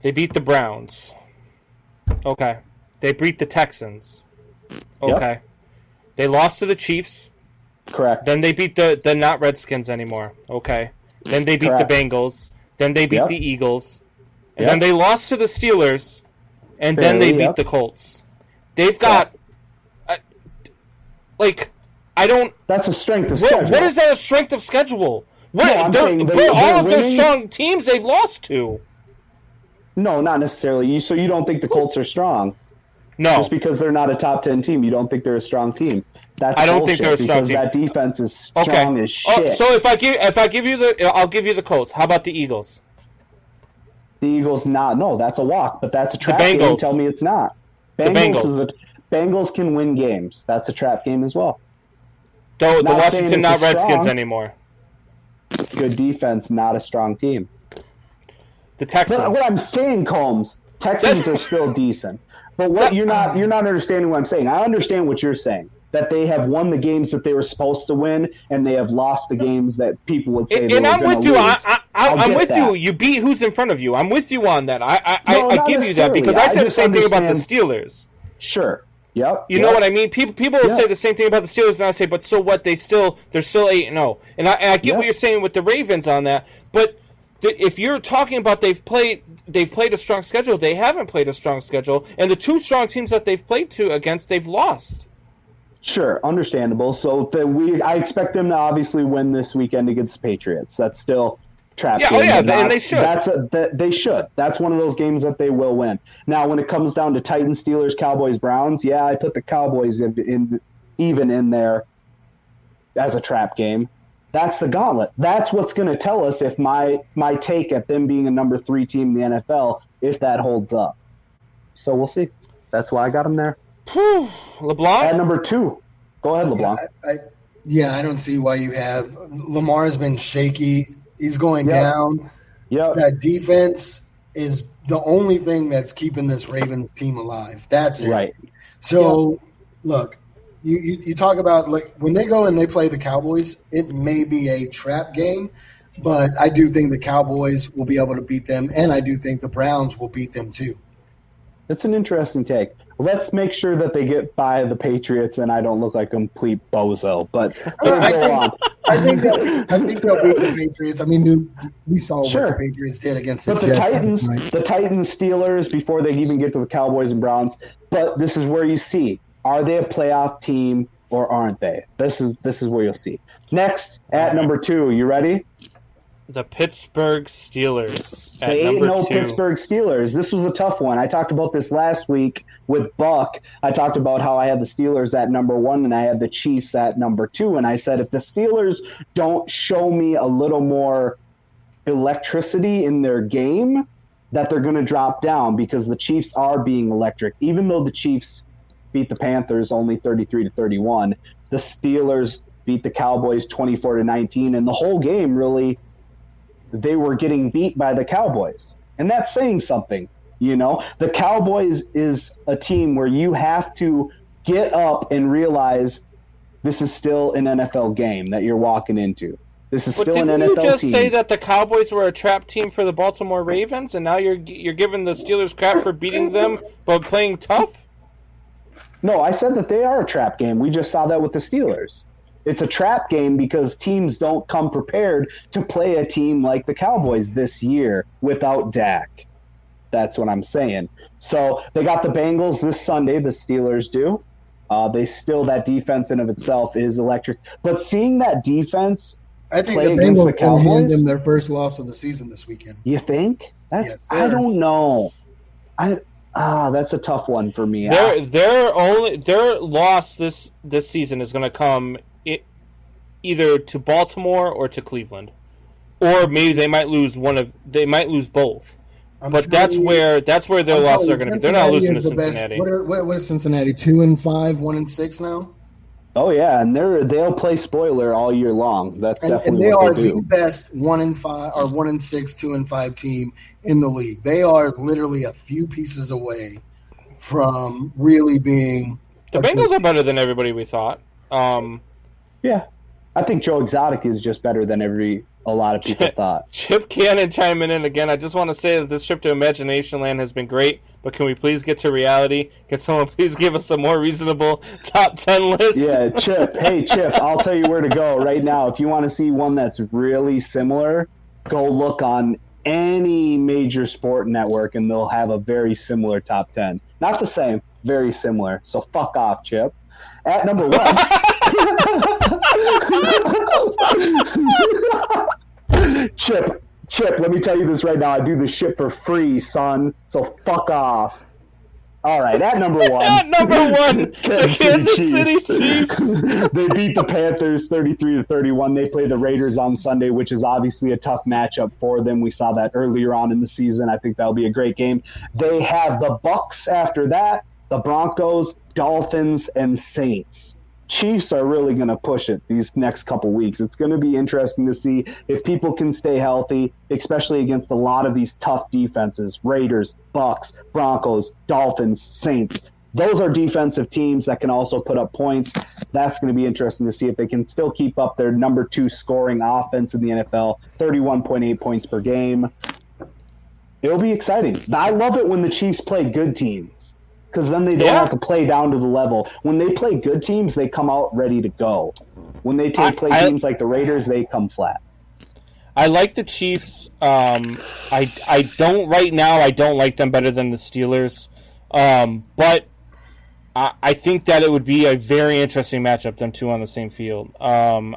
They beat the Browns. Okay. They beat the Texans. Okay. Yep. They lost to the Chiefs. Correct. Then they beat the not Redskins anymore. Okay. Then they beat the Bengals. Then they beat the Eagles. And then they lost to the Steelers. And then they beat the Colts. They've got... I don't... That's a strength of schedule. What is that a strength of schedule? I'm saying all of their strong teams they've lost to. No, not necessarily. So you don't think the Colts are strong? No. Just because they're not a top 10 team, you don't think they're a strong team? I don't think they're a strong team. Because that defense is strong as shit. So if I give you I'll give you the Colts. How about the Eagles? The Eagles, no, that's a walk, but that's a trap game. Tell me it's not. Bengals can win games. That's a trap game as well. The Washington not Redskins anymore. Good defense, not a strong team. The Texans. But what I'm saying, Combs, Texans are still decent. But you're not understanding what I'm saying. I understand what you're saying. That they have won the games that they were supposed to win, and they have lost the games that people would say they were going to lose. And I'm with you. I'm with you. You beat who's in front of you. I'm with you on that. I give you that because I said the same thing about the Steelers. Sure. Yep. You know what I mean? People will say the same thing about the Steelers, and I say, but so what? They're still 8-0. And I get what you're saying with the Ravens on that. But if you're talking about they've played a strong schedule, they haven't played a strong schedule, and the 2 strong teams that they've played against, they've lost. Sure, understandable. So I expect them to obviously win this weekend against the Patriots. That's still trap game. And they should. They should. That's one of those games that they will win. Now, when it comes down to Titans, Steelers, Cowboys, Browns, I put the Cowboys even in there as a trap game. That's the gauntlet. That's what's going to tell us if my take at them being a number 3 team in the NFL, if that holds up. So we'll see. That's why I got them there. LeBlanc? At number 2. Go ahead, LeBlanc. I don't see why you have – Lamar's been shaky. He's going down. Yep. That defense is the only thing that's keeping this Ravens team alive. That's it. Right. So, look, you talk about like when they go and they play the Cowboys, it may be a trap game, but I do think the Cowboys will be able to beat them, and I do think the Browns will beat them too. That's an interesting take. Let's make sure that they get by the Patriots and I don't look like a complete bozo. But I think they'll beat the Patriots. I mean, we saw what the Patriots did against the Jets. The Titans, Steelers, before they even get to the Cowboys and Browns. But this is where you see, are they a playoff team or aren't they? This is where you'll see. Next, at number 2, you ready? The Pittsburgh Steelers at they ain't number no 2. Pittsburgh Steelers. This was a tough one. I talked about this last week with Buck. I talked about how I had the Steelers at number 1 and I had the Chiefs at number 2. And I said, if the Steelers don't show me a little more electricity in their game, that they're going to drop down because the Chiefs are being electric. Even though the Chiefs beat the Panthers only 33-31, the Steelers beat the Cowboys 24-19. And the whole game really – they were getting beat by the Cowboys. And that's saying something, you know? The Cowboys is a team where you have to get up and realize this is still an NFL game that you're walking into. This is still an NFL team. Didn't you just say that the Cowboys were a trap team for the Baltimore Ravens, and now you're giving the Steelers crap for beating them but playing tough? No, I said that they are a trap game. We just saw that with the Steelers. It's a trap game because teams don't come prepared to play a team like the Cowboys this year without Dak. That's what I'm saying. So they got the Bengals this Sunday, the Steelers do. That defense in of itself is electric. But seeing that defense I think play the against Bengals the Cowboys, will hand them their first loss of the season this weekend. You think? Yes, I don't know. That's a tough one for me. Their loss this season is going to come either to Baltimore or to Cleveland, or maybe they might lose both. But that's where their losses are going to be. They're not losing to Cincinnati. What is Cincinnati? 2-5, 1-6 now. Oh yeah, and they'll play spoiler all year long. That's definitely and they what are they do. the best 1-5 or 1-6, 2-5 team in the league. They are literally a few pieces away from really being. The Bengals are better than everybody we thought. Yeah, I think Joe Exotic is just better than a lot of people thought. Chip Cannon chiming in again. I just want to say that this trip to Imagination Land has been great, but can we please get to reality? Can someone please give us a more reasonable top 10 list? Yeah, Chip. Hey, Chip, I'll tell you where to go right now. If you want to see one that's really similar, go look on any major sport network, and they'll have a very similar top 10. Not the same, very similar. So fuck off, Chip. At number 1. Chip, let me tell you this right now. I do this shit for free, son. So fuck off. All right, at number 1. At number 1, the Kansas City Chiefs. They beat the Panthers 33-31. They play the Raiders on Sunday, which is obviously a tough matchup for them. We saw that earlier on in the season. I think that'll be a great game. They have the Bucks after that, the Broncos, Dolphins, and Saints. Chiefs are really going to push it these next couple weeks. It's going to be interesting to see if people can stay healthy, especially against a lot of these tough defenses. Raiders, Bucks, Broncos, Dolphins, Saints. Those are defensive teams that can also put up points. That's going to be interesting to see if they can still keep up their number 2 scoring offense in the NFL, 31.8 points per game. It'll be exciting. I love it when the Chiefs play good teams, because then they don't have to play down to the level. When they play good teams, they come out ready to go. When they play teams like the Raiders, they come flat. I like the Chiefs. I don't right now. I don't like them better than the Steelers. But I think that it would be a very interesting matchup, them two on the same field. I don't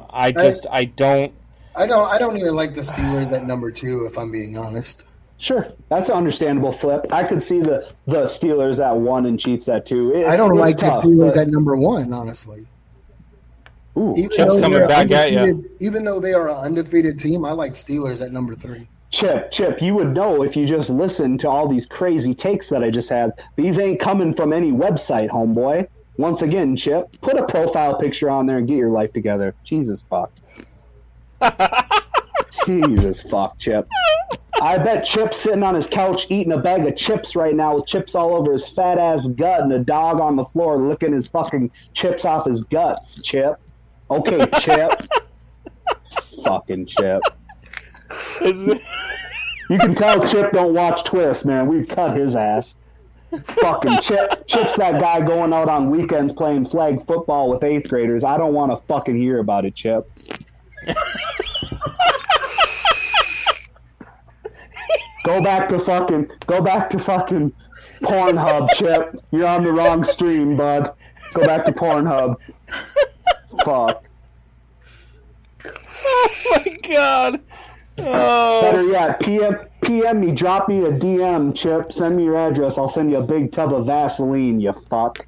even like the Steelers at number 2, if I'm being honest. Sure, that's an understandable flip. I could see the Steelers at 1 and Chiefs at 2. I don't like the Steelers at number 1, honestly. Ooh, Chip's coming back at you. Even though they are an undefeated team, I like Steelers at number 3. Chip, you would know if you just listened to all these crazy takes that I just had. These ain't coming from any website, homeboy. Once again, Chip, put a profile picture on there and get your life together. Jesus fuck. Jesus fuck, Chip. I bet Chip's sitting on his couch eating a bag of chips right now with chips all over his fat ass gut and a dog on the floor licking his fucking chips off his guts, Chip. Okay, Chip. Fucking Chip. You can tell Chip don't watch Twist, man. We'd cut his ass. Fucking Chip's that guy going out on weekends playing flag football with 8th graders. I don't want to fucking hear about it, Chip. Go back to fucking Pornhub, Chip. You're on the wrong stream, bud. Go back to Pornhub. Fuck. Oh my god. Oh. Better yet, PM me, drop me a DM, Chip. Send me your address. I'll send you a big tub of Vaseline, you fuck.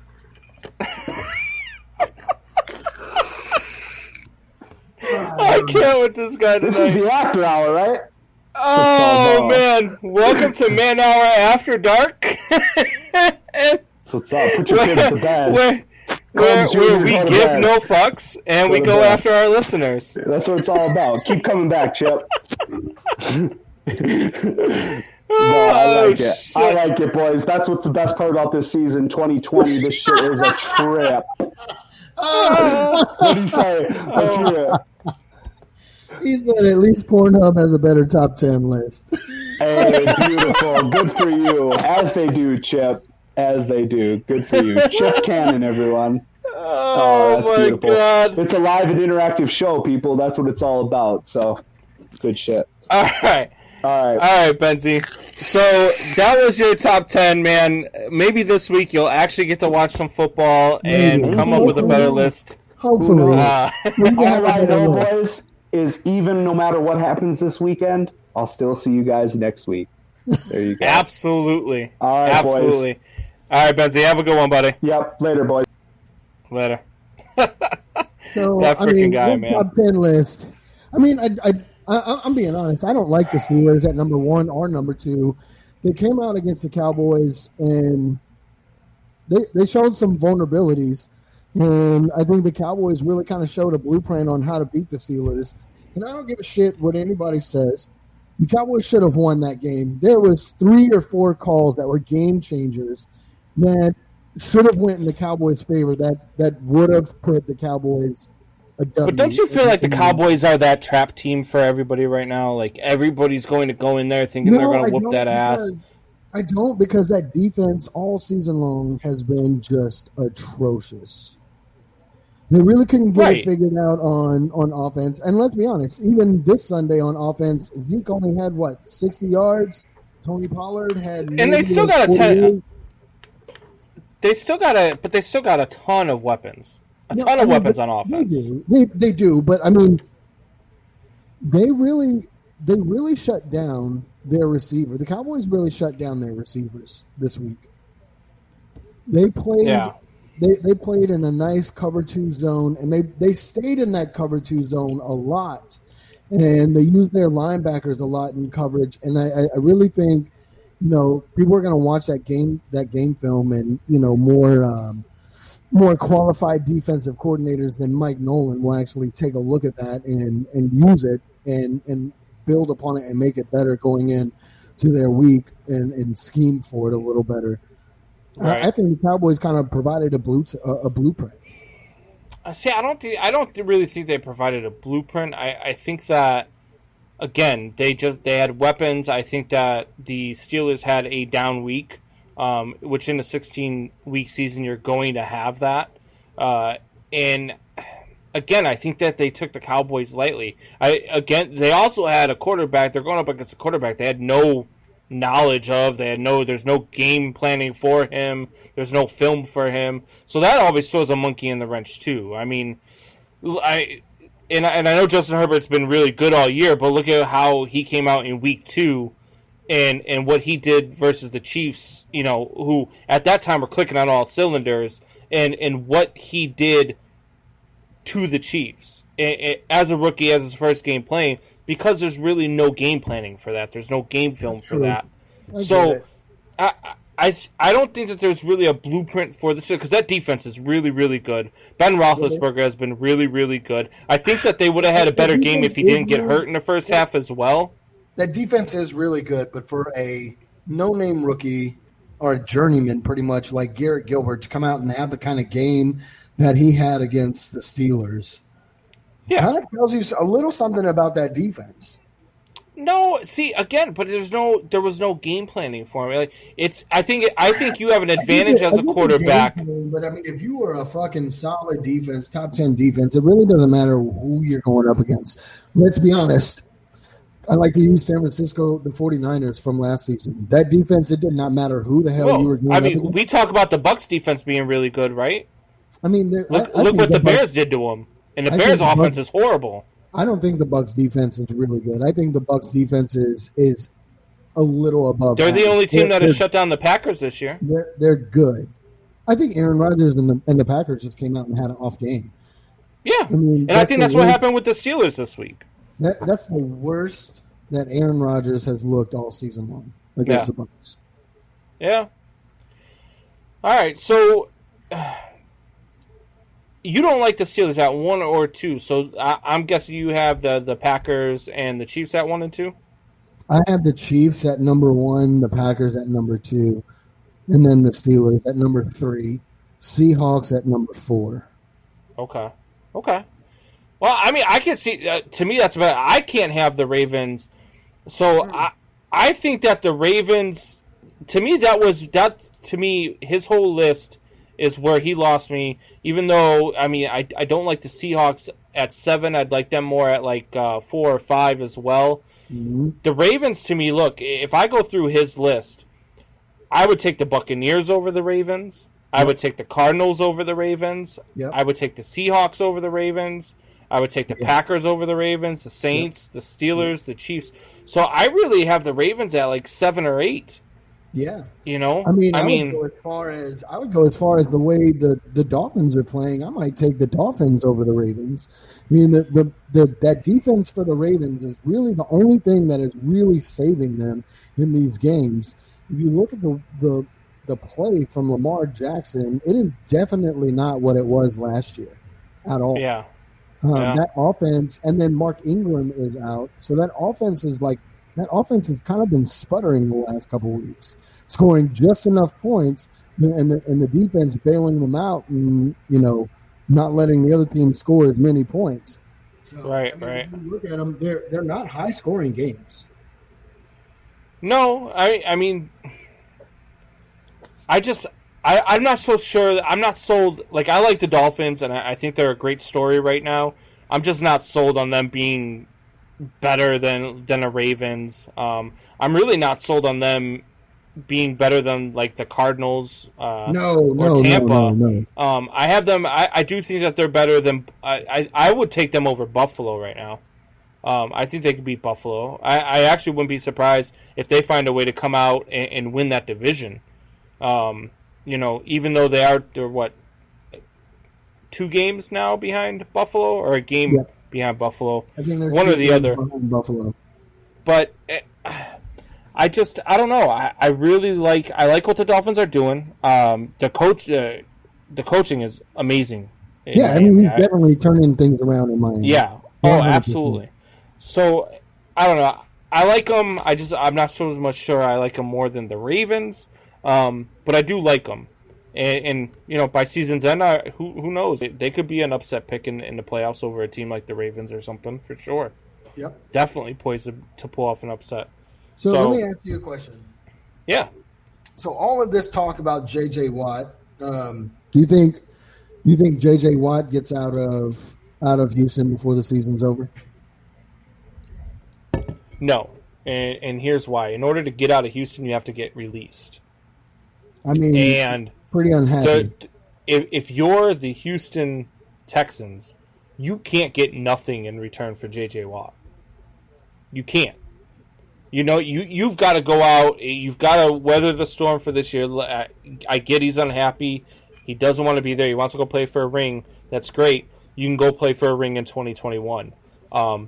I can't with this guy tonight. This is the after hour, right? Oh, man. Welcome to Man Hour After Dark. So what's up? Put your kids to bed. Where we give no fucks and we go after our listeners. That's what it's all about. Keep coming back, Chip. No, I like it. Shit. I like it, boys. That's what's the best part about this season, 2020. This shit is a trip. What do you say? Let's hear it. He said at least Pornhub has a better top 10 list. Hey, beautiful. Good for you. As they do, Chip. As they do. Good for you. Chip Cannon, everyone. Oh that's my beautiful. God. It's a live and interactive show, people. That's what it's all about. So, good shit. All right, Benzie. So that was your top 10, man. Maybe this week you'll actually get to watch some football and come up with a better list. Hopefully. All I know, boys, is even no matter what happens this weekend, I'll still see you guys next week. There you go. Absolutely. All right, absolutely. Boys. All right, Benzie. Have a good one, buddy. Yep. Later, boys. Later. So That freaking guy, this man. top 10 list. I mean, I'm being honest. I don't like the Steelers at number 1 or number 2. They came out against the Cowboys and they showed some vulnerabilities. And I think the Cowboys really kind of showed a blueprint on how to beat the Steelers. And I don't give a shit what anybody says. The Cowboys should have won that game. There was 3 or 4 calls that were game changers that should have went in the Cowboys' favor. That would have put the Cowboys a W. But don't you feel like the Cowboys are that trap team for everybody right now? Like everybody's going to go in there thinking they're going to whoop that ass. I don't, because that defense all season long has been just atrocious. They really couldn't get it figured out on offense. And let's be honest, even this Sunday on offense, Zeke only had, 60 yards? Tony Pollard had... And they still got a 10... They still got a ton of weapons. A ton of weapons on offense. They do, but I mean, they really shut down their receiver. The Cowboys really shut down their receivers this week. They played... Yeah. They played in a nice cover 2 zone, and they stayed in that cover 2 zone a lot, and they used their linebackers a lot in coverage. And I really think, people are going to watch that game film, and more qualified defensive coordinators than Mike Nolan will actually take a look at that and use it and build upon it and make it better going in to their week and scheme for it a little better. Right. I think the Cowboys kind of provided a blueprint. See, I don't really think they provided a blueprint. I think that, again, they had weapons. I think that the Steelers had a down week, which in a 16-week season you're going to have that. And again, I think that they took the Cowboys lightly. They also had a quarterback. They're going up against a quarterback they had no knowledge of. There's no game planning for him. There's no film for him. So that always throws a monkey in the wrench too. I mean, I know Justin Herbert's been really good all year, but look at how he came out in week 2 and what he did versus the Chiefs, who at that time were clicking on all cylinders, and what he did to the Chiefs as a rookie, as his first game playing, because there's really no game planning for that. There's no game film for that. So I don't think that there's really a blueprint for this, because that defense is really, really good. Ben Roethlisberger has been really, really good. I think that they would have had a better game if he didn't get hurt in the first half as well. That defense is really good, but for a no-name rookie or a journeyman pretty much like Garrett Gilbert to come out and have the kind of game that he had against the Steelers, kind of tells you a little something about that defense. No, see, again, but there was no game planning for him. I think you have an advantage as a quarterback. But I mean, if you were a fucking solid defense, top 10 defense, it really doesn't matter who you're going up against. Let's be honest. I like to use San Francisco, the 49ers from last season. That defense, it did not matter who the hell you were going up against. We talk about the Bucs defense being really good, right? I mean, look what the Bears did to them. And the Bears' offense is horrible. I don't think the Bucs defense is really good. I think the Bucs defense is a little above. They're the only team that has shut down the Packers this year. They're good. I think Aaron Rodgers and the Packers just came out and had an off game. Yeah, and I think that's what happened with the Steelers this week. That's the worst that Aaron Rodgers has looked all season long against the Bucs. Yeah. All right, so you don't like the Steelers at 1 or 2, so I'm guessing you have the Packers and the Chiefs at 1 and 2? I have the Chiefs at number 1, the Packers at number 2, and then the Steelers at number 3, Seahawks at number 4. Okay. Well, I mean, I can see. To me, that's about. I can't have the Ravens, so I think that the Ravens. To me, To me, his whole list is where he lost me. Even though, I mean, I don't like the Seahawks at 7. I'd like them more at 4 or 5 as well. Mm-hmm. The Ravens, to me, look. If I go through his list, I would take the Buccaneers over the Ravens. I would take the Cardinals over the Ravens. Yep. I would take the Seahawks over the Ravens. I would take the Packers over the Ravens, the Saints, the Steelers, the Chiefs. So I really have the Ravens at 7 or 8. Yeah. I mean, I would go as far as the way the Dolphins are playing. I might take the Dolphins over the Ravens. I mean, that defense for the Ravens is really the only thing that is really saving them in these games. If you look at the play from Lamar Jackson, it is definitely not what it was last year at all. Yeah. That offense, and then Mark Ingram is out, so that offense has kind of been sputtering the last couple of weeks, scoring just enough points, and the defense bailing them out, and not letting the other team score as many points. So, right. When you look at them, they're not high scoring games. No, I mean, I'm not so sure. I'm not sold. Like, I like the Dolphins, and I think they're a great story right now. I'm just not sold on them being better than the Ravens. I'm really not sold on them being better than like the Cardinals or Tampa. No. I have them. I do think that they're better than. I would take them over Buffalo right now. I think they could beat Buffalo. I actually wouldn't be surprised if they find a way to come out and win that division. Even though they're what, 2 games now behind Buffalo, or a game behind Buffalo, I think one or the other. Buffalo, but I don't know. I really like what the Dolphins are doing. The coaching is amazing. Yeah, I mean, he's definitely turning things around in Miami. Yeah. 100%. Oh, absolutely. So I don't know. I like them. I'm not so much sure I like them more than the Ravens. But I do like them, and by season's end, who knows? They could be an upset pick in the playoffs over a team like the Ravens or something, for sure. Yep, definitely poised to pull off an upset. So let me ask you a question. Yeah. So all of this talk about J.J. Watt, do you think J.J. Watt gets out of Houston before the season's over? No, and here's why. In order to get out of Houston, you have to get released. I mean, and pretty unhappy. If you're the Houston Texans, you can't get nothing in return for J.J. Watt. You can't. You've got to go out. You've got to weather the storm for this year. I get he's unhappy. He doesn't want to be there. He wants to go play for a ring. That's great. You can go play for a ring in 2021.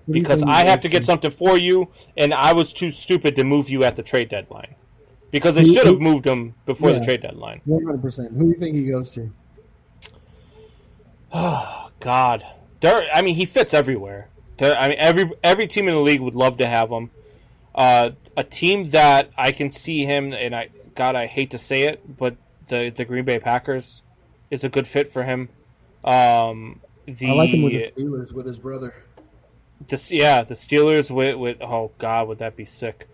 Because I have to get something for you, and I was too stupid to move you at the trade deadline. Because they should have moved him before the trade deadline. 100%. Who do you think he goes to? Oh, God. He fits everywhere. Every team in the league would love to have him. A team that I can see him, and I hate to say it, but the Green Bay Packers is a good fit for him. I like him with the Steelers with his brother. The Steelers with oh God, would that be sick?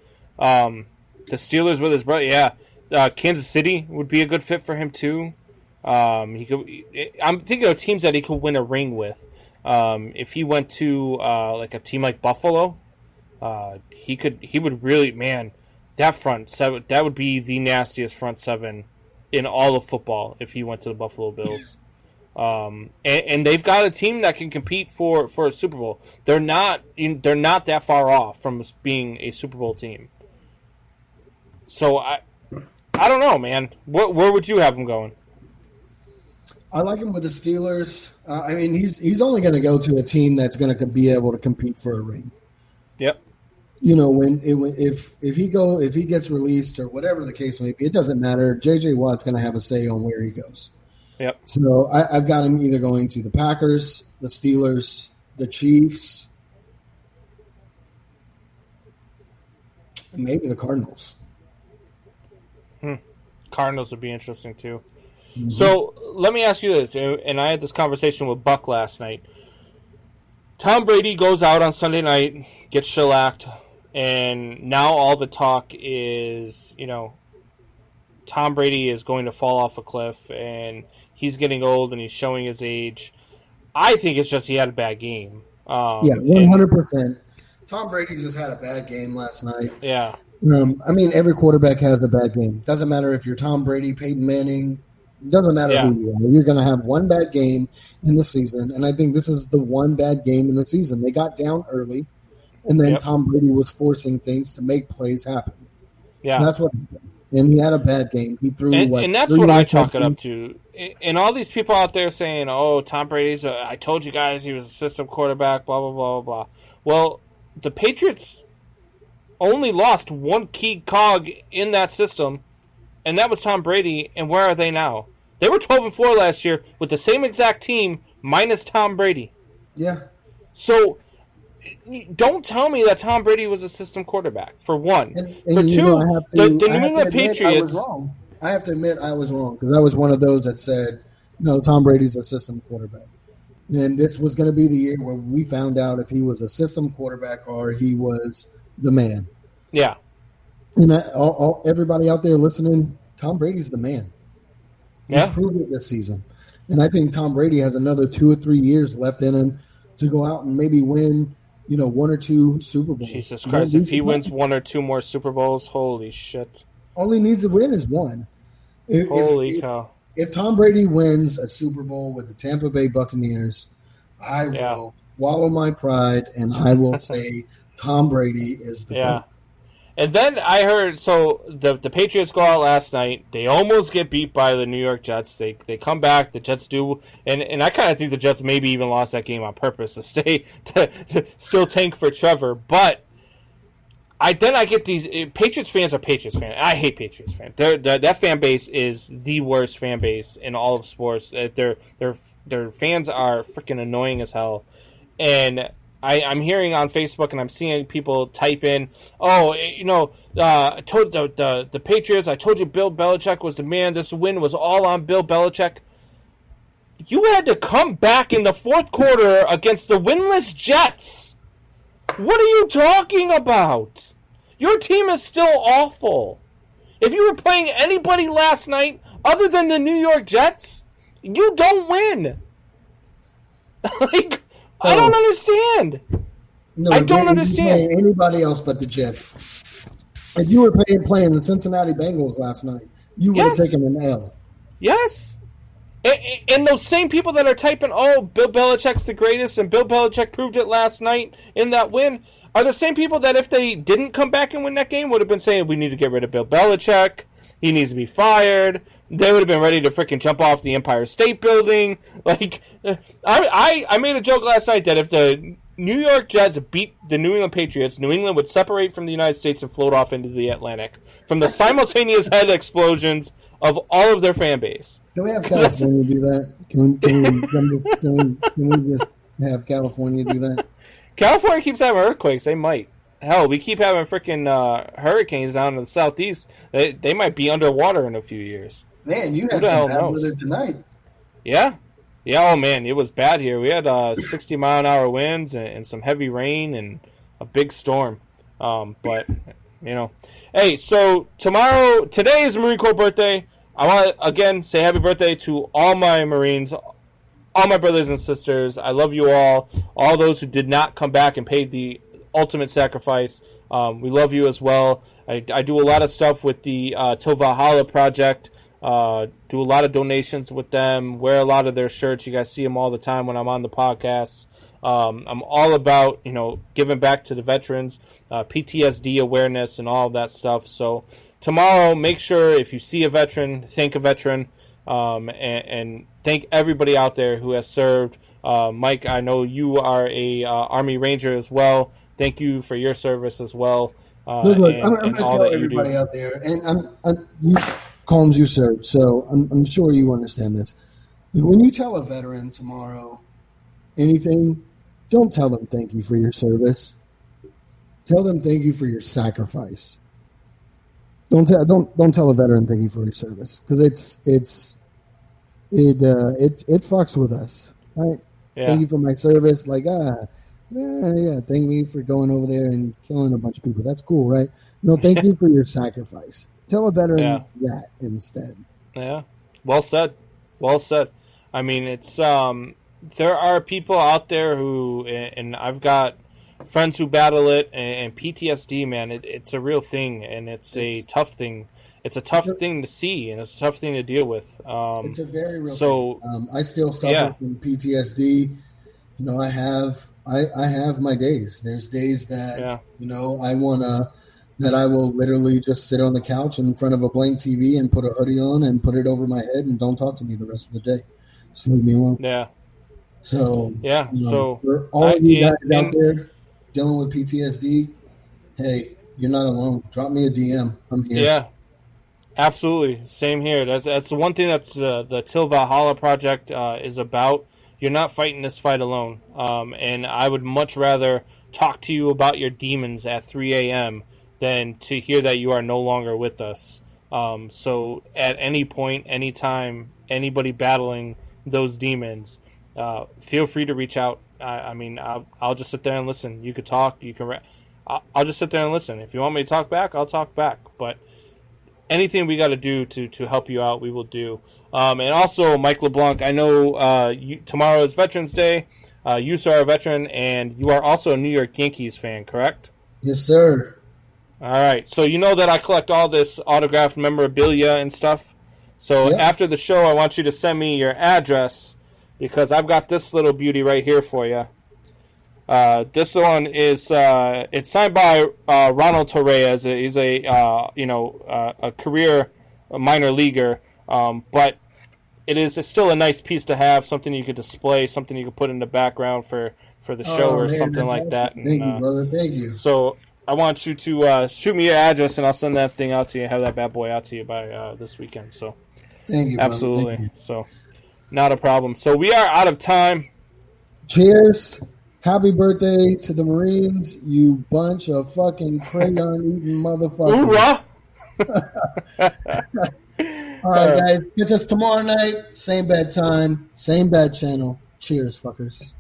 The Steelers with his brother, yeah. Kansas City would be a good fit for him too. I'm thinking of teams that he could win a ring with. If he went to like a team like Buffalo, he would really, man, that front seven, that would be the nastiest front seven in all of football if he went to the Buffalo Bills. And they've got a team that can compete for a Super Bowl. They're not that far off from being a Super Bowl team. So I don't know, man. Where would you have him going? I like him with the Steelers. He's only going to go to a team that's going to be able to compete for a ring. Yep. If he gets released or whatever the case may be, it doesn't matter. J.J. Watt's going to have a say on where he goes. Yep. So I've got him either going to the Packers, the Steelers, the Chiefs, and maybe the Cardinals. Cardinals would be interesting too. Mm-hmm. So let me ask you this, and I had this conversation with Buck last night. Tom Brady goes out on Sunday night, gets shellacked, and now all the talk is, Tom Brady is going to fall off a cliff, and he's getting old, and he's showing his age. I think it's just he had a bad game. 100%. Tom Brady just had a bad game last night. Yeah. Every quarterback has a bad game. Doesn't matter if you're Tom Brady, Peyton Manning. Doesn't matter who you are. You're going to have one bad game in the season, and I think this is the one bad game in the season. They got down early, and then Tom Brady was forcing things to make plays happen. Yeah, and that's what happened. and he had a bad game. He threw and that's what I chalk it up to. And all these people out there saying, "Oh, Tom Brady's I told you guys he was a system quarterback." Blah blah blah blah blah. Well, the Patriots only lost one key cog in that system, and that was Tom Brady. And where are they now? They were 12-4 last year with the same exact team minus Tom Brady. Yeah. So don't tell me that Tom Brady was a system quarterback, for one. And for two, the New England Patriots. I have to admit I was wrong because I was one of those that said, no, Tom Brady's a system quarterback. And this was going to be the year where we found out if he was a system quarterback or he was the man. Yeah. And everybody out there listening, Tom Brady's the man. He's proved it this season. And I think Tom Brady has another 2 or 3 years left in him to go out and maybe win, 1 or 2 Super Bowls. Jesus Christ, if he wins 1 or 2 more Super Bowls, holy shit. All he needs to win is 1. Holy cow. If Tom Brady wins a Super Bowl with the Tampa Bay Buccaneers, I will swallow my pride and I will say Tom Brady is the GOAT. And then I heard, so the Patriots go out last night. They almost get beat by the New York Jets. They come back. The Jets do, and I kind of think the Jets maybe even lost that game on purpose to still tank for Trevor. But I get these Patriots fans are Patriots fans. I hate Patriots fans. That fan base is the worst fan base in all of sports. Their fans are freaking annoying as hell, and I'm hearing on Facebook and I'm seeing people type in, I told the Patriots, I told you Bill Belichick was the man. This win was all on Bill Belichick. You had to come back in the fourth quarter against the winless Jets. What are you talking about? Your team is still awful. If you were playing anybody last night other than the New York Jets, you don't win. I don't understand. No, I don't understand. Anybody else but the Jets. If you were playing the Cincinnati Bengals last night, you would have taken an L. Yes. And those same people that are typing, oh, Bill Belichick's the greatest, and Bill Belichick proved it last night in that win, are the same people that if they didn't come back and win that game would have been saying, we need to get rid of Bill Belichick, he needs to be fired. They would have been ready to freaking jump off the Empire State Building. Like, I made a joke last night that if the New York Jets beat the New England Patriots, New England would separate from the United States and float off into the Atlantic from the simultaneous head explosions of all of their fan base. Can we have California do that? Can we just have California do that? California keeps having earthquakes. They might. Hell, we keep having freaking hurricanes down in the southeast. They might be underwater in a few years. Man, you had some bad weather tonight. Yeah. Yeah, oh man, it was bad here. We had 60-mile-an-hour winds and some heavy rain and a big storm. But, Hey, so today is Marine Corps birthday. I want to, again, say happy birthday to all my Marines, all my brothers and sisters. I love you all those who did not come back and paid the ultimate sacrifice. We love you as well. I do a lot of stuff with the Till Valhalla project. Do a lot of donations with them, wear a lot of their shirts. You guys see them all the time when I'm on the podcasts. I'm all about, giving back to the veterans, PTSD awareness and all of that stuff. So tomorrow, make sure if you see a veteran, thank a veteran, and thank everybody out there who has served. Mike, I know you are a Army Ranger as well. Thank you for your service as well. Look, I'm going to tell everybody out there, and Combs, you serve, so I'm sure you understand this. When you tell a veteran tomorrow anything, don't tell them thank you for your service. Tell them thank you for your sacrifice. Don't tell a veteran thank you for your service, because it fucks with us, right? Yeah. Thank you for my service, thank me for going over there and killing a bunch of people. That's cool, right? No, thank you for your sacrifice. Tell a veteran that instead. Yeah. Well said. Well said. I mean, it's there are people out there who, and I've got friends who battle it, and PTSD, man, it's a real thing, and it's a tough thing. It's a tough thing to see, and it's a tough thing to deal with. It's a very real thing. I still suffer from PTSD. I have my days. There's days that I want to that I will literally just sit on the couch in front of a blank TV and put a hoodie on and put it over my head and don't talk to me the rest of the day. Just leave me alone. Yeah. So, yeah. So for all of you guys out there dealing with PTSD, hey, you're not alone. Drop me a DM. I'm here. Yeah. Absolutely. Same here. That's the one thing that's the Till Valhalla project is about. You're not fighting this fight alone. And I would much rather talk to you about your demons at 3 a.m. than to hear that you are no longer with us. So at any point, anytime, anybody battling those demons, feel free to reach out. I mean, I'll just sit there and listen. You could talk. You can. I'll just sit there and listen. If you want me to talk back, I'll talk back. But anything we got to do to help you out, we will do. And also, Mike LeBlanc, I know tomorrow is Veterans Day. You are a veteran, and you are also a New York Yankees fan, correct? Yes, sir. All right. So you know that I collect all this autographed memorabilia and stuff. So after the show, I want you to send me your address because I've got this little beauty right here for you. This one is it's signed by Ronald Torreyes. He's a career minor leaguer, but it's still a nice piece to have, something you could display, something you could put in the background for the show or something like awesome. That. Thank you, brother. Thank you. So I want you to shoot me your address, and I'll send that thing out to you. Have that bad boy out to you by this weekend. So thank you, absolutely. Thank you. So not a problem. So we are out of time. Cheers. Happy birthday to the Marines, you bunch of fucking crayon-eating motherfuckers. All right, guys. Catch us tomorrow night. Same bad time, same bad channel. Cheers, fuckers.